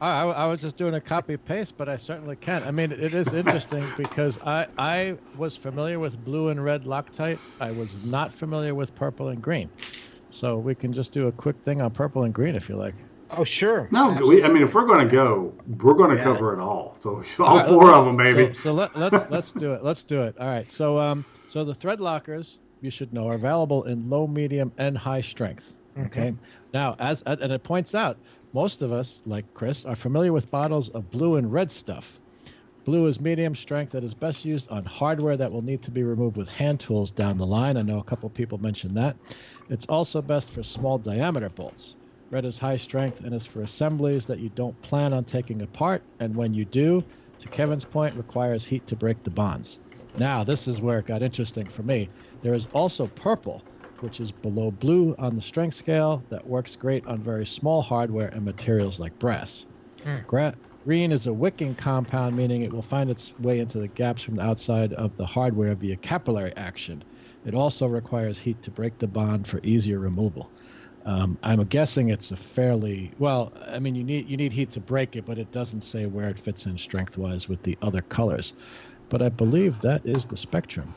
B: I was just doing a copy paste, but I certainly can. I mean, it is interesting because I was familiar with blue and red Loctite. I was not familiar with purple and green. So we can just do a quick thing on purple and green if you like.
C: Oh, sure.
A: No, I mean, if we're going to go, we're going to cover it all. So all
B: right,
A: four of them, baby.
B: So let's do it. Let's do it. All right. So the thread lockers, you should know, are available in low, medium, and high strength. Okay. Now, and it points out, most of us, like Chris, are familiar with bottles of blue and red stuff. Blue is medium strength that is best used on hardware that will need to be removed with hand tools down the line. I know a couple people mentioned that. It's also best for small diameter bolts. Red is high strength and is for assemblies that you don't plan on taking apart, and when you do, to Kevin's point, requires heat to break the bonds. Now, this is where it got interesting for me. There is also purple, which is below blue on the strength scale, that works great on very small hardware and materials like brass. Green is a wicking compound, meaning it will find its way into the gaps from the outside of the hardware via capillary action. It also requires heat to break the bond for easier removal. I'm guessing it's a fairly, well, I mean, you need heat to break it, but it doesn't say where it fits in strength-wise with the other colors. But I believe that is the spectrum.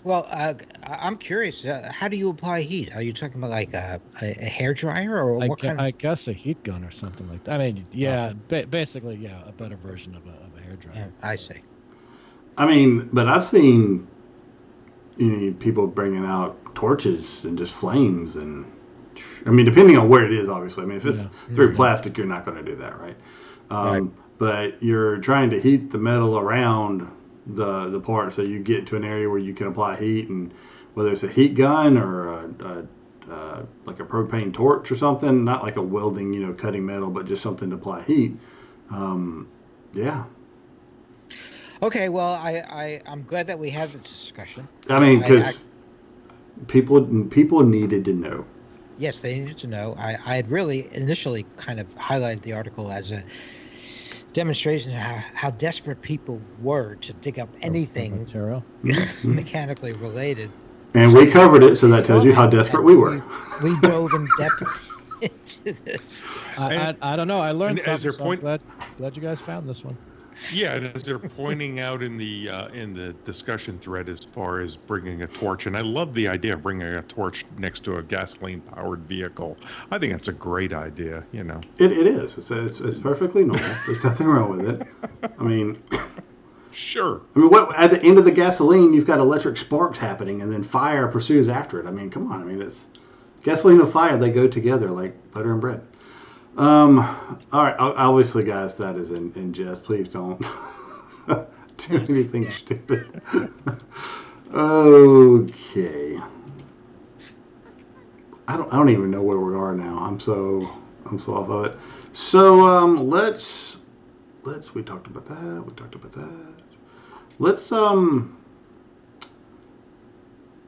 C: Well, I'm curious. How do you apply heat? Are you talking about like a hair dryer or what kind?
B: I guess a heat gun or something like that. I mean, yeah, basically, yeah, a better version of a hair dryer.
C: Yeah, I see.
A: I mean, but I've seen people bringing out torches and just flames, and I mean, depending on where it is, obviously. I mean, if it's through plastic, you're not going to do that, right?
C: Right.
A: But you're trying to heat the metal around the part so you get to an area where you can apply heat, and whether it's a heat gun or like a propane torch or something, not like a welding, cutting metal, but just something to apply heat. Yeah.
C: Okay, well, I'm glad that we had the discussion.
A: I mean, because people needed to know.
C: Yes, they needed to know. I had really initially kind of highlighted the article as a demonstration of how desperate people were to dig up anything mechanically related.
A: And we covered it, so that tells you how desperate we were.
C: We dove in depth into this.
B: I don't know. I learned something. So I'm glad you guys found this one.
D: Yeah, and as they're pointing out in the discussion thread as far as bringing a torch, and I love the idea of bringing a torch next to a gasoline-powered vehicle. I think that's a great idea.
A: It is. It's perfectly normal. There's nothing wrong with it. I mean,
D: sure.
A: I mean, what at the end of the gasoline, you've got electric sparks happening, and then fire pursues after it. I mean, come on. I mean, it's gasoline and fire. They go together like butter and bread. All right. Obviously, guys, that is in jest. Please don't do anything stupid. Okay. I don't even know where we are now. I'm so off of it. So let's we talked about that. Let's
C: Well,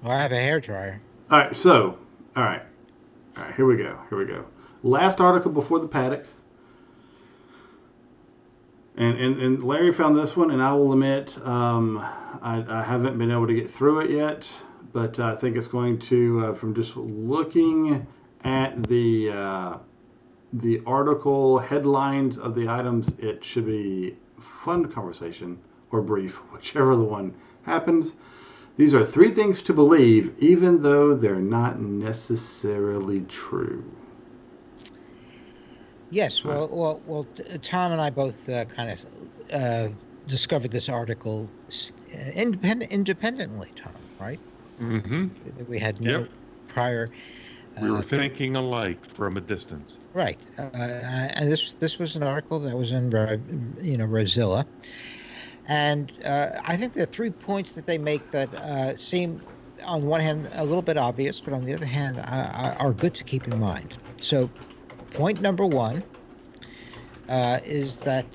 C: I have a hair dryer.
A: All right. So all right. Here we go. Last article before the paddock, and Larry found this one, and I will admit I haven't been able to get through it yet, but I think it's going to, from just looking at the article headlines of the items, it should be fun conversation or brief, whichever the one happens. These are 3 things to believe, even though they're not necessarily true.
C: Yes, well, Tom and I both kind of discovered this article independently, Tom, right?
D: Mm-hmm.
C: We had no prior.
D: We were thinking alike from a distance.
C: Right, and this was an article that was in Rosilla, and I think there are 3 points that they make that seem, on one hand, a little bit obvious, but on the other hand, are good to keep in mind. So. Point number 1 is that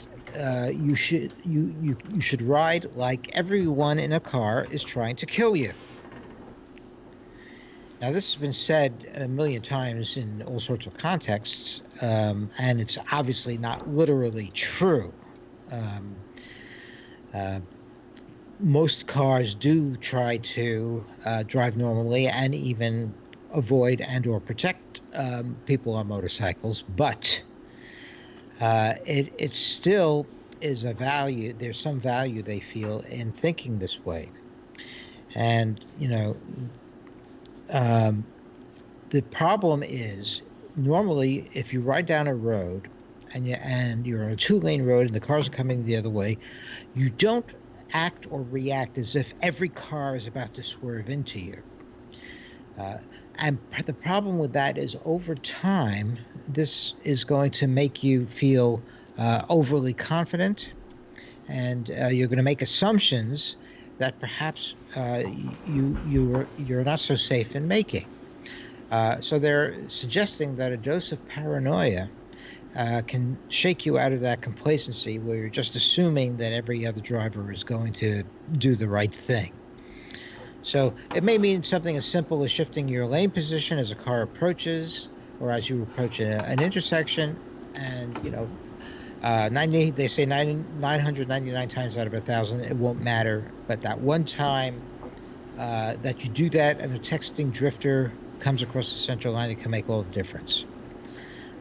C: you should ride like everyone in a car is trying to kill you. Now, this has been said a million times in all sorts of contexts, and it's obviously not literally true. Most cars do try to drive normally and even avoid and or protect people on motorcycles, but it still is a value. There's some value they feel in thinking this way, and um, the problem is normally if you ride down a road and you're on a two-lane road and the cars are coming the other way, you don't act or react as if every car is about to swerve into you. And the problem with that is over time, this is going to make you feel overly confident, and you're going to make assumptions that perhaps you're not so safe in making. So they're suggesting that a dose of paranoia can shake you out of that complacency where you're just assuming that every other driver is going to do the right thing. So it may mean something as simple as shifting your lane position as a car approaches or as you approach an intersection. And, 999 times out of 1,000, it won't matter. But that one time that you do that and a texting drifter comes across the center line, it can make all the difference.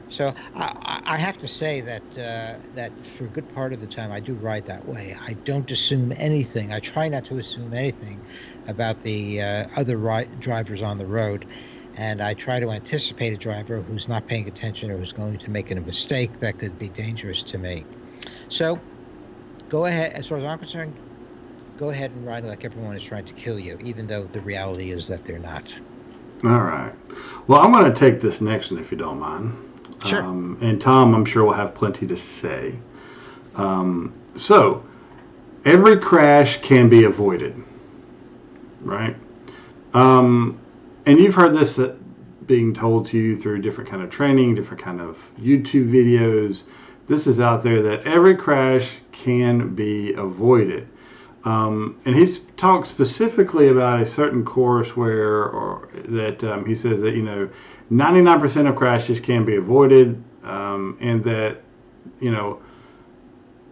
C: So I have to say that for a good part of the time I do ride that way. I don't assume anything. I try not to assume anything about the other drivers on the road, and I try to anticipate a driver who's not paying attention or who's going to make a mistake that could be dangerous to me. So go ahead, as far as I'm concerned, go ahead and ride like everyone is trying to kill you, even though the reality is that they're not.
A: All right. Well, I'm going to take this next one if you don't mind.
C: Sure.
A: And Tom, I'm sure will have plenty to say. So, every crash can be avoided, right? And you've heard this being told to you through different kind of training, different kind of YouTube videos. This is out there that every crash can be avoided. And he's talked specifically about a certain course that he says that, 99% of crashes can be avoided, and that,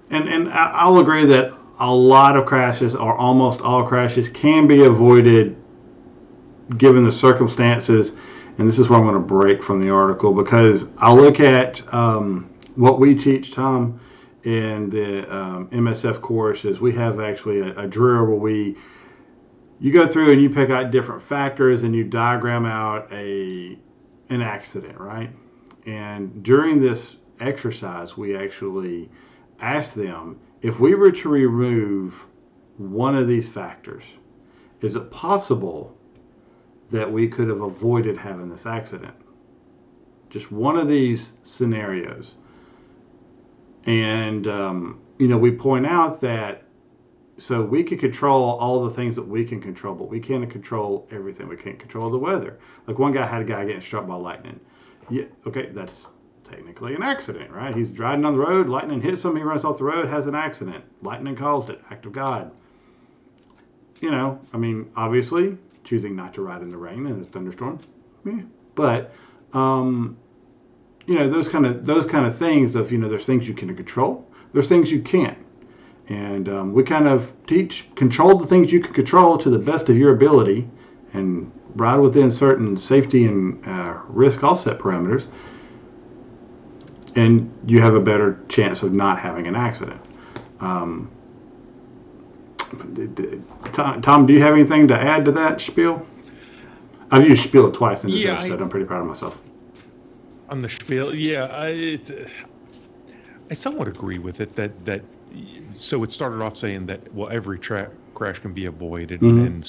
A: and I'll agree that a lot of crashes or almost all crashes can be avoided given the circumstances. And this is where I'm going to break from the article, because I look at what we teach, Tom, in the MSF course is we have actually a drill where you go through and you pick out different factors and you diagram out an accident, right? And during this exercise, we actually ask them, if we were to remove one of these factors, is it possible that we could have avoided having this accident? Just one of these scenarios. And, we point out that, so we can control all the things that we can control, but we can't control everything. We can't control the weather. Like one guy had a guy getting struck by lightning. Yeah, okay, that's technically an accident, right? He's driving on the road, lightning hits him, he runs off the road, has an accident. Lightning caused it, act of God. Obviously, choosing not to ride in the rain in a thunderstorm. Yeah. But, those kind of things of, there's things you can control, there's things you can't. And we kind of teach, control the things you can control to the best of your ability and ride within certain safety and risk offset parameters. And you have a better chance of not having an accident. Tom, do you have anything to add to that spiel? I've used spiel twice in this episode. I'm pretty proud of myself.
D: On the spiel, I somewhat agree with it. That so it started off saying that every crash can be avoided, and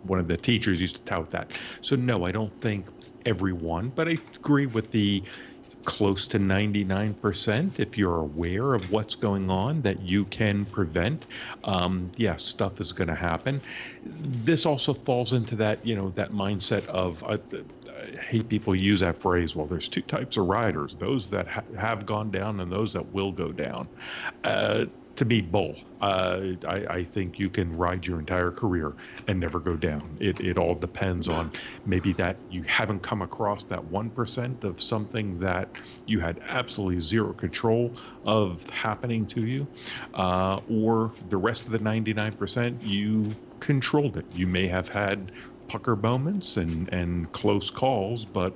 D: one of the teachers used to tout that. So no, I don't think everyone, but I agree with the close to 99%. If you're aware of what's going on that you can prevent, stuff is going to happen. This also falls into that that mindset of I hate people use that phrase, well, there's two types of riders, those that have gone down and those that will go down. To me, bull. I think you can ride your entire career and never go down. It all depends on maybe that you haven't come across that 1% of something that you had absolutely zero control of happening to you, or the rest of the 99% you controlled it. You may have had pucker moments and close calls, but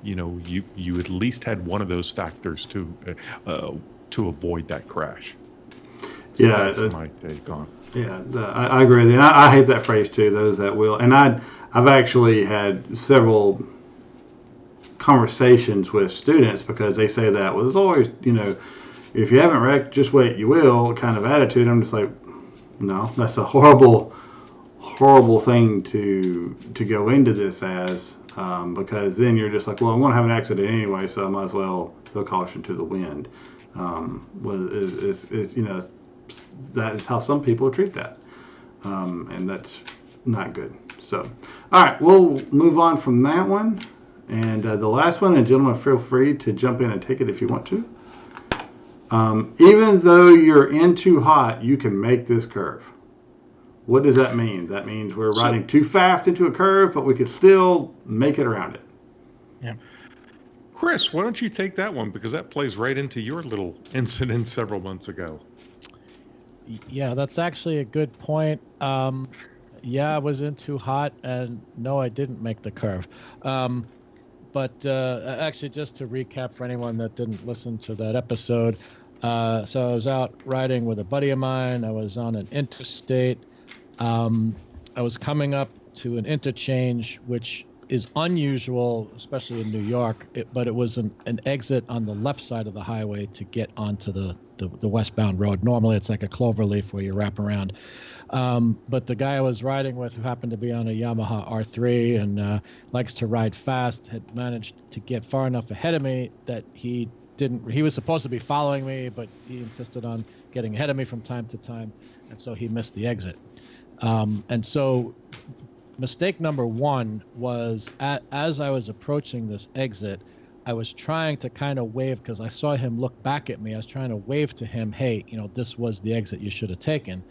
D: you at least had one of those factors to avoid that crash. So
A: Yeah,
D: that's my take on.
A: Yeah, I agree with you. And I hate that phrase too. Those that will, and I've actually had several conversations with students because they say that was always, if you haven't wrecked, just wait, you will kind of attitude. I'm just like, no, that's a horrible thing to go into this as, because then you're just like, well, I'm going to have an accident anyway, so I might as well throw caution to the wind. That is how some people treat that, and that's not good. So, all right, we'll move on from that one. And the last one, and gentlemen, feel free to jump in and take it if you want to. Even though you're in too hot, you can make this curve. What does that mean? That means we're riding too fast into a curve, but we could still make it around it.
C: Yeah.
D: Chris, why don't you take that one? Because that plays right into your little incident several months ago.
B: Yeah, that's actually a good point. Yeah, I was in too hot, and no, I didn't make the curve. But actually, just to recap for anyone that didn't listen to that episode, so I was out riding with a buddy of mine. I was on an interstate. I was coming up to an interchange, which is unusual, especially in New York, but it was an exit on the left side of the highway to get onto the westbound road. Normally, it's like a cloverleaf where you wrap around. But the guy I was riding with, who happened to be on a Yamaha R3 and likes to ride fast, had managed to get far enough ahead of me that he was supposed to be following me, but he insisted on getting ahead of me from time to time, and so he missed the exit. And so mistake number one was as I was approaching this exit, I was trying to kind of wave because I saw him look back at me. I was trying to wave to him, hey, this was the exit you should have taken,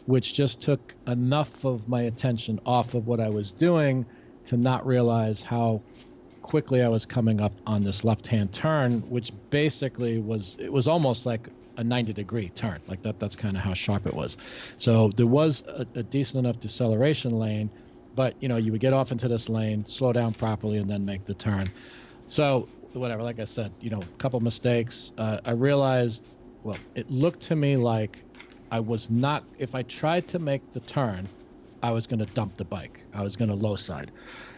B: which just took enough of my attention off of what I was doing to not realize how quickly I was coming up on this left-hand turn, which basically was almost like a 90-degree turn. Like that's kind of how sharp it was. So there was a decent enough deceleration lane, but you would get off into this lane, slow down properly, and then make the turn. So whatever, like I said, a couple mistakes. I realized, well, it looked to me like I was not, if I tried to make the turn, I was going to dump the bike. I was going to low side.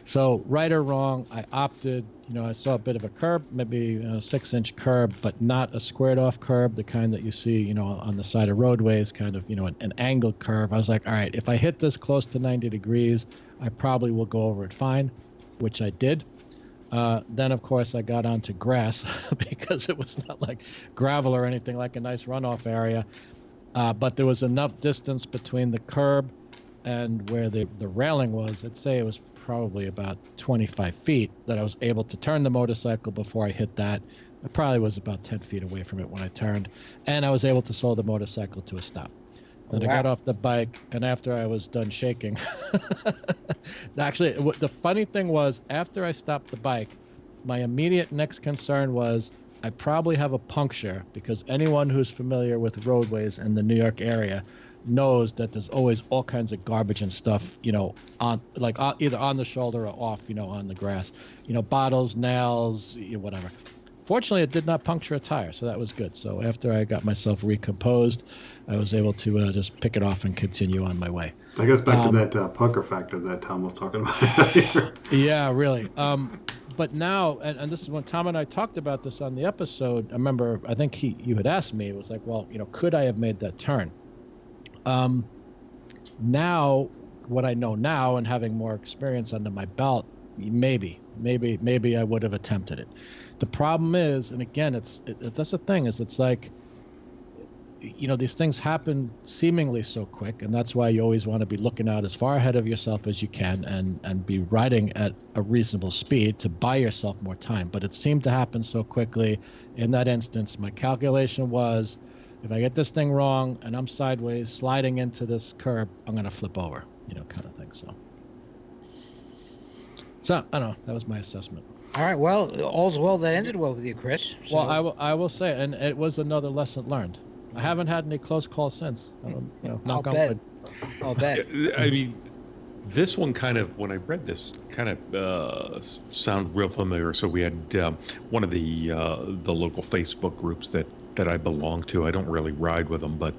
B: So right or wrong, I opted, I saw a bit of a curb, maybe a 6-inch curb, but not a squared off curb, the kind that you see, on the side of roadways, kind of, an angled curve. I was like, all right, if I hit this close to 90 degrees, I probably will go over it fine, which I did. Then, of course, I got onto grass because it was not like gravel or anything, like a nice runoff area. But there was enough distance between the curb and where the railing was. I'd say it was probably about 25 feet that I was able to turn the motorcycle before I hit that. I probably was about 10 feet away from it when I turned, and I was able to slow the motorcycle to a stop. Then I got off the bike, and after I was done shaking, actually, the funny thing was, after I stopped the bike, my immediate next concern was I probably have a puncture, because anyone who's familiar with roadways in the New York area knows that there's always all kinds of garbage and stuff, on either on the shoulder or off, on the grass, bottles, nails, whatever. Fortunately, it did not puncture a tire, so that was good. So after I got myself recomposed, I was able to just pick it off and continue on my way.
A: I guess back to that pucker factor that Tom was talking about.
B: Yeah, really. But now, and this is when Tom and I talked about this on the episode. I remember, I think you had asked me, it was like, well, could I have made that turn? Now, what I know now, and having more experience under my belt, maybe I would have attempted it. The problem is, and again, that's the thing, is it's like, these things happen seemingly so quick, and that's why you always want to be looking out as far ahead of yourself as you can and be riding at a reasonable speed to buy yourself more time. But it seemed to happen so quickly. In that instance, my calculation was, if I get this thing wrong and I'm sideways sliding into this curb, I'm going to flip over, kind of thing. So I don't know. That was my assessment.
C: All right. Well, all's well that ended well with you, Chris. So.
B: Well, I will say, and it was another lesson learned. I haven't had any close calls since. Knock on wood.
C: I'll bet.
D: I mean, This one kind of, when I read this, kind of sound real familiar. So we had one of the local Facebook groups that I belong to. I don't really ride with them, but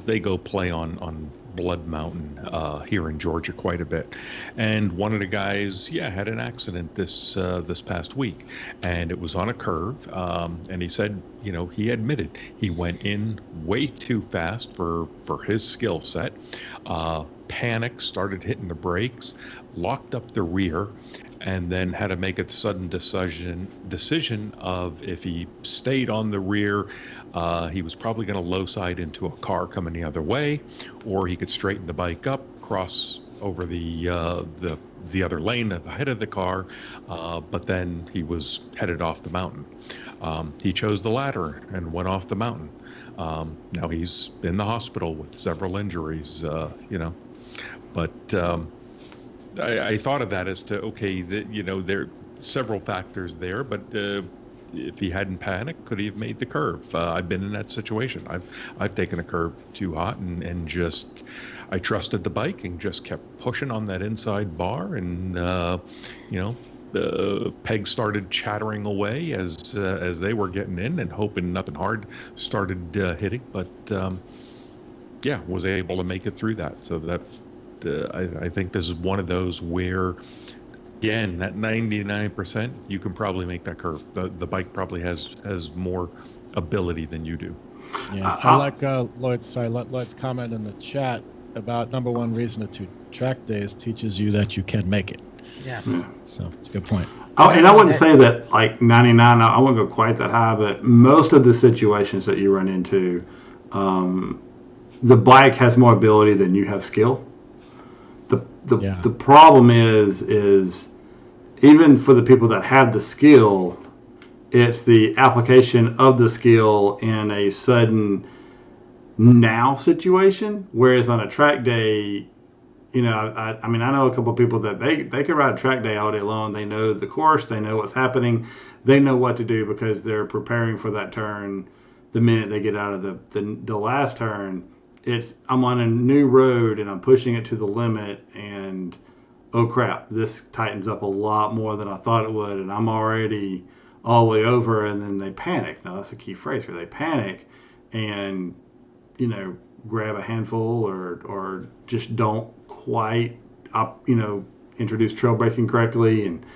D: they go play on Blood Mountain here in Georgia quite a bit. And one of the guys, had an accident this past week, and it was on a curve. And he said, he admitted he went in way too fast for his skill set. Panic, started hitting the brakes, locked up the rear, and then had to make a sudden decision of if he stayed on the rear, he was probably going to low side into a car coming the other way, or he could straighten the bike up, cross over the other lane ahead of the car, but then he was headed off the mountain. He chose the latter and went off the mountain. Now he's in the hospital with several injuries, but I thought of that as to, okay, there are several factors there, but if he hadn't panicked, could he have made the curve? I've been in that situation. I've taken a curve too hot and just, I trusted the bike and just kept pushing on that inside bar, and the pegs started chattering away as they were getting in, and hoping nothing hard started hitting, but was able to make it through that. So that I think this is one of those where, again, that 99%, you can probably make that curve. The bike probably has more ability than you do.
B: Yeah, I like Lloyd's comment in the chat about number one reason to do track days teaches you that you can make it.
C: Yeah.
B: So it's a good point.
A: Oh, and I wouldn't say that like 99. I wouldn't go quite that high, but most of the situations that you run into, the bike has more ability than you have skill. The problem is even for the people that have the skill, it's the application of the skill in a sudden now situation. Whereas on a track day, I know a couple of people that they could ride a track day all day long. They know the course, they know what's happening, they know what to do because they're preparing for that turn. The minute they get out of the last turn, I'm on a new road and I'm pushing it to the limit, and oh crap, this tightens up a lot more than I thought it would, and I'm already all the way over. And then they panic. Now that's a key phrase here. They panic and grab a handful or just don't quite introduce trail braking correctly, and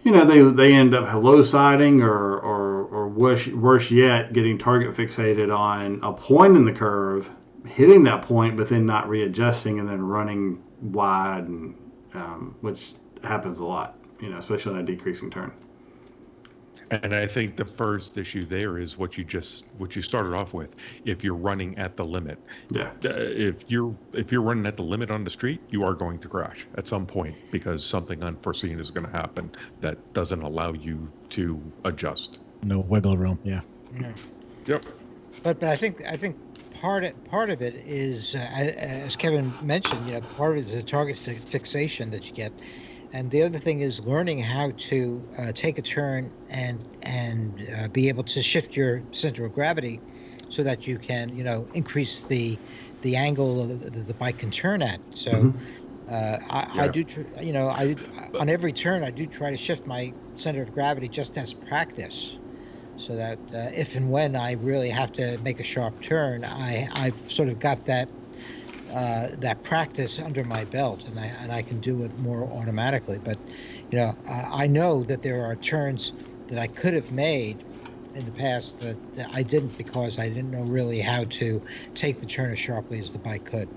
A: they end up low siding or worse yet, getting target fixated on a point in the curve, hitting that point, but then not readjusting and then running wide, and which happens a lot, especially on a decreasing turn.
D: And I think the first issue there is what you started off with. If you're running at the limit, if you're running at the limit on the street, you are going to crash at some point because something unforeseen is going to happen that doesn't allow you to adjust.
B: No wiggle room. Yeah.
D: Yep.
C: But I think part of it is, as Kevin mentioned, part of it is the target fixation that you get. And the other thing is learning how to take a turn and be able to shift your center of gravity so that you can, increase the angle the bike can turn at. So I do, on every turn, I do try to shift my center of gravity just as practice, so that if and when I really have to make a sharp turn, I've sort of got that practice under my belt, and I can do it more automatically. But I know that there are turns that I could have made in the past that I didn't because I didn't know really how to take the turn as sharply as the bike could.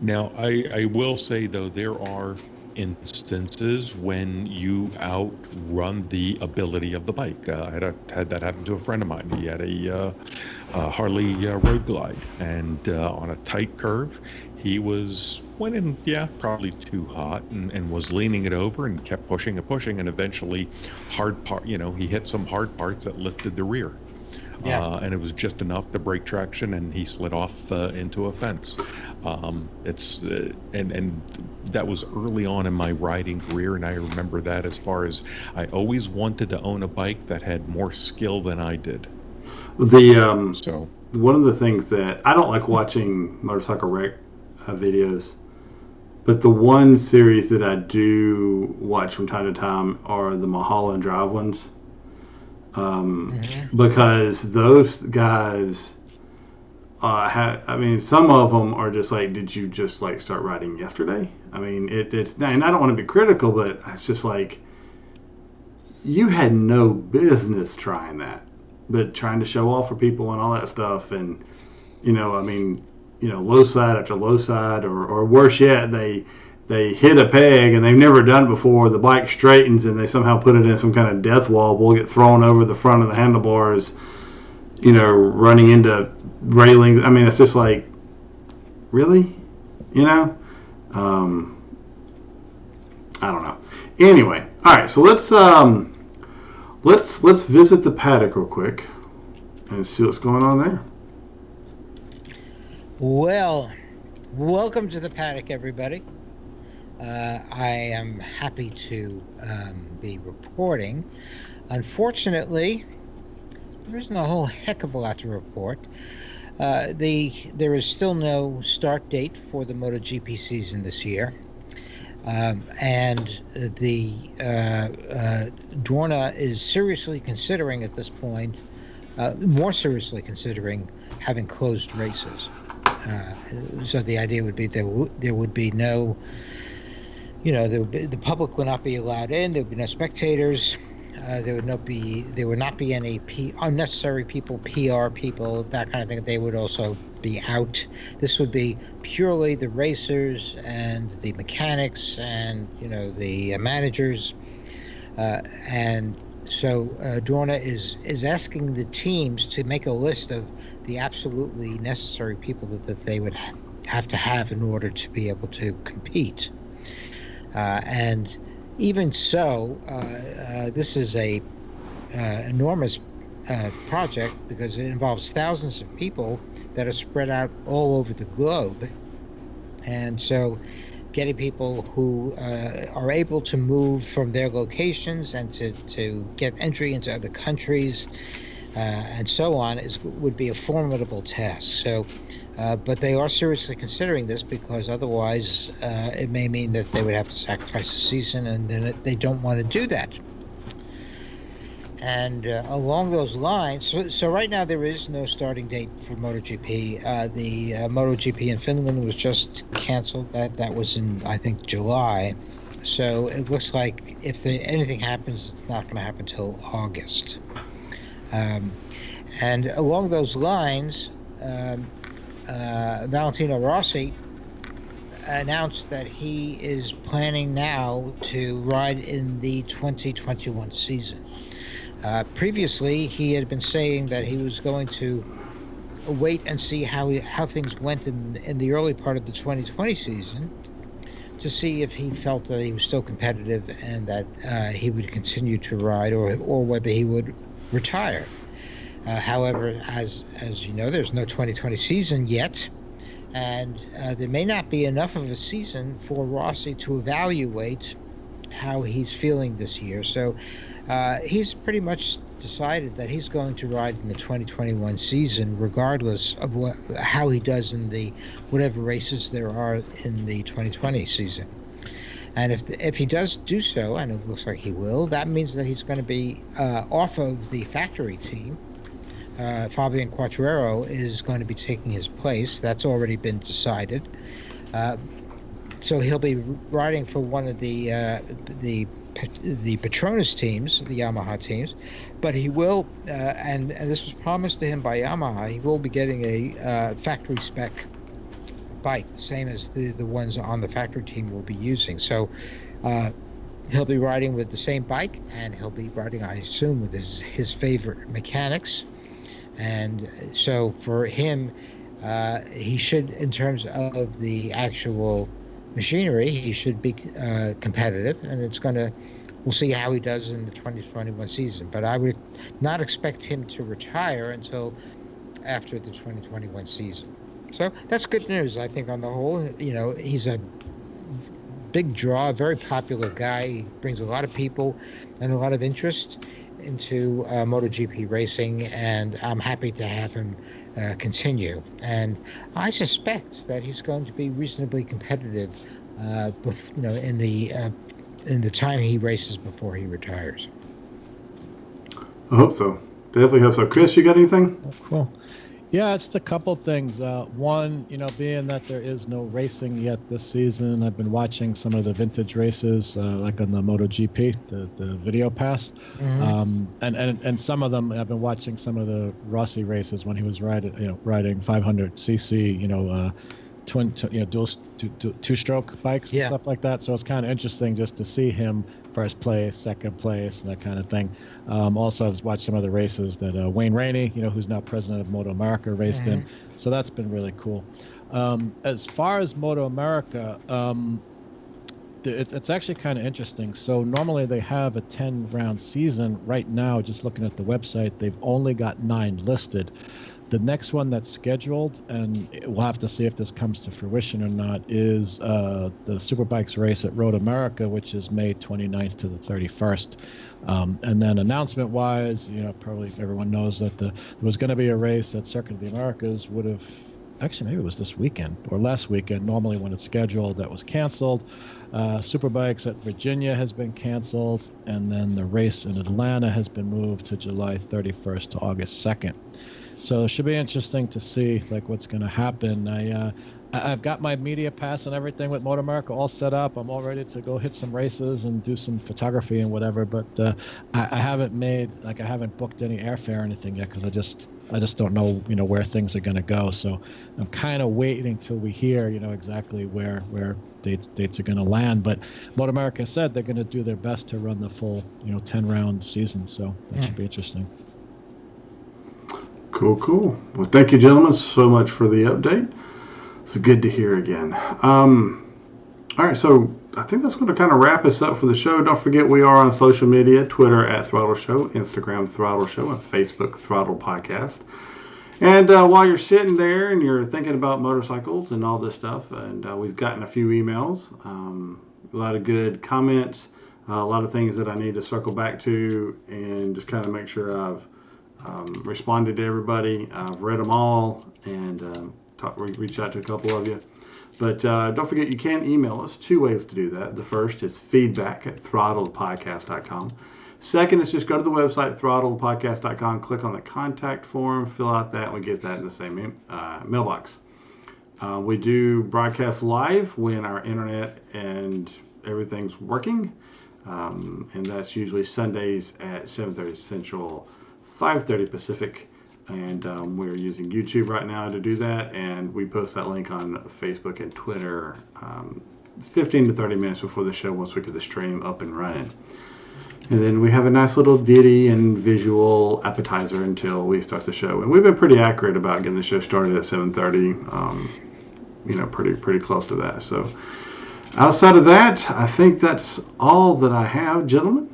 D: Now, I will say, though, there are instances when you outrun the ability of the bike. I had that happen to a friend of mine. He had a Harley Road Glide, and on a tight curve, he went in, probably too hot, and was leaning it over and kept pushing and eventually he hit some hard parts that lifted the rear. And it was just enough to break traction, and he slid off into a fence. And that was early on in my riding career, and I remember that as far as I always wanted to own a bike that had more skill than I did.
A: One of the things that I don't like watching motorcycle wreck videos. But the one series that I do watch from time to time are the Mulholland Drive ones. Because those guys, I mean, some of them are just like, did you just like start writing yesterday? I mean, it's, and I don't want to be critical, but it's just like, you had no business trying that, but trying to show off for people and all that stuff. And, I mean, low side after low side, or worse yet, they hit a peg and they've never done it before. The bike straightens and they somehow put it in some kind of death wobble, get thrown over the front of the handlebars, running into railings. I mean, it's just like, really? I don't know. Anyway, all right. So let's visit the paddock real quick and see what's going on there.
C: Well, welcome to the paddock, everybody. I am happy to be reporting. Unfortunately, there isn't a whole heck of a lot to report. There is still no start date for the MotoGP season this year. And the Dorna is seriously considering at this point, more seriously considering having closed races. So the idea would be there would be no, the public would not be allowed in. There would be no spectators. There would not be any unnecessary people, PR people, that kind of thing. They would also be out. This would be purely the racers and the mechanics and the managers. And so Dorna is asking the teams to make a list of the absolutely necessary people that they would have to have in order to be able to compete. And even so, this is a enormous project because it involves thousands of people that are spread out all over the globe. And so getting people who are able to move from their locations and to get entry into other countries and so on would be a formidable task. So, but they are seriously considering this because otherwise it may mean that they would have to sacrifice the season, and then they don't want to do that. And along those lines, so right now there is no starting date for MotoGP. The MotoGP in Finland was just canceled. That was in, I think, July. So it looks like if anything happens, it's not going to happen until August. And along those lines, Valentino Rossi announced that he is planning now to ride in the 2021 season. Previously, he had been saying that he was going to wait and see how things went in the early part of the 2020 season to see if he felt that he was still competitive and that he would continue to ride or whether he would retire. However, as you know, there's no 2020 season yet, and there may not be enough of a season for Rossi to evaluate how he's feeling this year. So he's pretty much decided that he's going to ride in the 2021 season regardless of how he does in the whatever races there are in the 2020 season. And if he does do so, and it looks like he will, that means that he's going to be off of the factory team. Fabian Quartararo is going to be taking his place. That's already been decided. So he'll be riding for one of the Petronas teams, the Yamaha teams, but he will, and this was promised to him by Yamaha, he will be getting a factory spec bike, the same as the ones on the factory team will be using. So he'll be riding with the same bike, and he'll be riding, I assume, with his favorite mechanics. And so for him, he should, in terms of the actual machinery, he should be competitive, and we'll see how he does in the 2021 season. But I would not expect him to retire until after the 2021 season. So that's good news, I think, on the whole. He's a big draw, very popular guy. He brings a lot of people and a lot of interest into MotoGP racing, and I'm happy to have him continue. And I suspect that he's going to be reasonably competitive, in the time he races before he retires.
A: I hope so. Definitely hope so. Chris, you got anything?
B: Oh, cool. Yeah, it's a couple things. One, being that there is no racing yet this season, I've been watching some of the vintage races, like on the MotoGP, the video pass, and some of them I've been watching some of the Rossi races when he was riding 500cc, dual two-stroke bikes and stuff like that. So it's kind of interesting just to see him first place, second place, and that kind of thing. Also, I've watched some of the races that Wayne Rainey, who's now president of Moto America, raced in. So that's been really cool. As far as Moto America, it's actually kind of interesting. So normally they have a 10-round season. Right now, just looking at the website, they've only got 9 listed. The next one that's scheduled, and we'll have to see if this comes to fruition or not, is the Superbikes race at Road America, which is May 29th to the 31st. And then announcement-wise, probably everyone knows that there was going to be a race at Circuit of the Americas. Actually, maybe it was this weekend or last weekend, normally when it's scheduled, that was canceled. Superbikes at Virginia has been canceled, and then the race in Atlanta has been moved to July 31st to August 2nd. So it should be interesting to see what's going to happen. I've got my media pass and everything with Moto America all set up. I'm all ready to go hit some races and do some photography and whatever. But I haven't booked any airfare or anything yet because I just don't know where things are going to go. So I'm kind of waiting till we hear exactly where dates are going to land. But Moto America said they're going to do their best to run the full 10-round season. So that should be interesting.
A: Cool. Well, thank you, gentlemen, so much for the update. It's good to hear again. All right, so I think that's going to kind of wrap us up for the show. Don't forget we are on social media, Twitter at Throttle Show, Instagram Throttle Show, and Facebook Throttle Podcast. And while you're sitting there and you're thinking about motorcycles and all this stuff, and we've gotten a few emails, a lot of good comments, a lot of things that I need to circle back to and just kind of make sure I've responded to everybody. I've read them all and reached out to a couple of you. But don't forget, you can email us. 2 ways to do that. The first is feedback@throttledpodcast.com. Second is just go to the website, throttledpodcast.com, click on the contact form, fill out that, and we get that in the same mailbox. We do broadcast live when our internet and everything's working, and that's usually Sundays at 7:30 Central, 5:30 Pacific, and we're using YouTube right now to do that, and we post that link on Facebook and Twitter 15 to 30 minutes before the show once we get the stream up and running. And then we have a nice little ditty and visual appetizer until we start the show. And we've been pretty accurate about getting the show started at 7:30, pretty close to that. So outside of that, I think that's all that I have, gentlemen.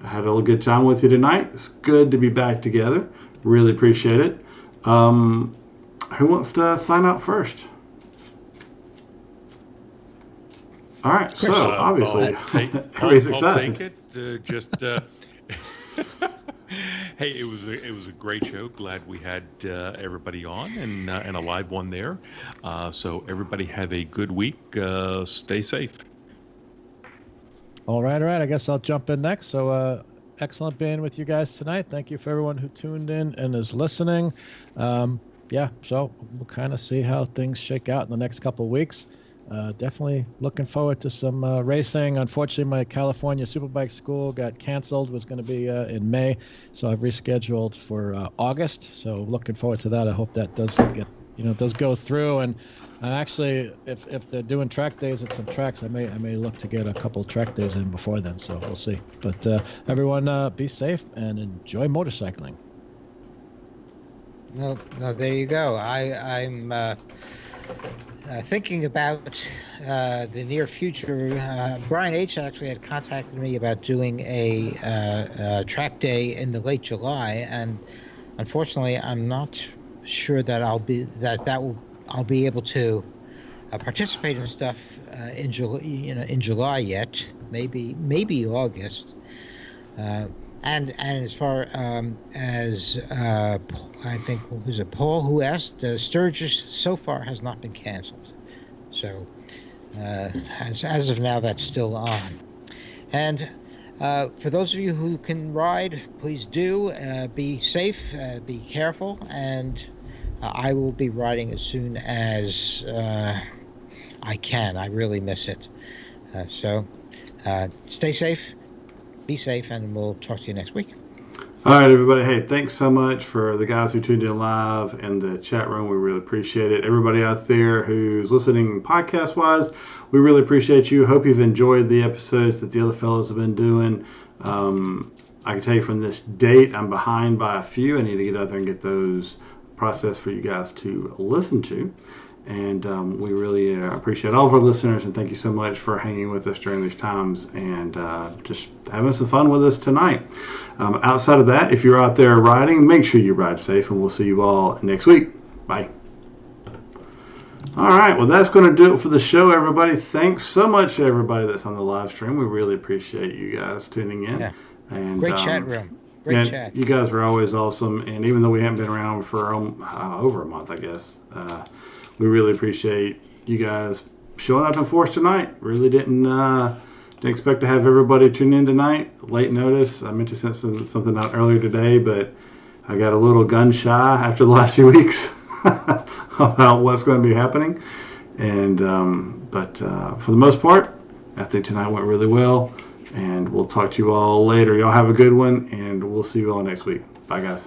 A: I had a good time with you tonight. It's good to be back together. Really appreciate it. Who wants to sign out first? All right. So obviously, everybody's excited.
D: I'll take it. Hey, it was a great show. Glad we had everybody on and a live one there. So everybody have a good week. Stay safe.
B: All right. I guess I'll jump in next. So excellent being with you guys tonight. Thank you for everyone who tuned in and is listening. So we'll kind of see how things shake out in the next couple of weeks. Definitely looking forward to some racing. Unfortunately, my California Superbike school got canceled. Was going to be in May, so I've rescheduled for August. So looking forward to that. I hope that does go through. And actually, if they're doing track days at some tracks, I may look to get a couple track days in before then. So we'll see. But everyone, be safe and enjoy motorcycling.
C: No, there you go. I'm thinking about the near future. Brian H. actually had contacted me about doing a track day in the late July, and unfortunately, I'm not sure that I'll be able to participate in stuff in July yet. Maybe August. And as far as I think who's it, Paul, who asked, Sturgis so far has not been canceled. So as of now, that's still on. And for those of you who can ride, please do. Be safe, be careful, and I will be riding as soon as I can. I really miss it. So stay safe, be safe, and we'll talk to you next week.
A: All right, everybody. Hey, thanks so much for the guys who tuned in live in the chat room. We really appreciate it. Everybody out there who's listening podcast-wise, we really appreciate you. Hope you've enjoyed the episodes that the other fellows have been doing. I can tell you from this date, I'm behind by a few. I need to get out there and get those processed for you guys to listen to. And we really appreciate all of our listeners, and thank you so much for hanging with us during these times and just having some fun with us tonight. Outside of that, if you're out there riding, make sure you ride safe, and we'll see you all next week. Bye. All right, well, that's going to do it for the show, everybody. Thanks so much to everybody that's on the live stream. We really appreciate you guys tuning in.
C: Yeah.
A: And,
C: Great chat room. Great chat.
A: You guys are always awesome, and even though we haven't been around for over a month, I guess, we really appreciate you guys showing up in force tonight. Really didn't expect to have everybody tune in tonight. Late notice. I meant to send something out earlier today, but I got a little gun shy after the last few weeks about what's going to be happening. And but for the most part, I think tonight went really well. And we'll talk to you all later. Y'all have a good one, and we'll see you all next week. Bye, guys.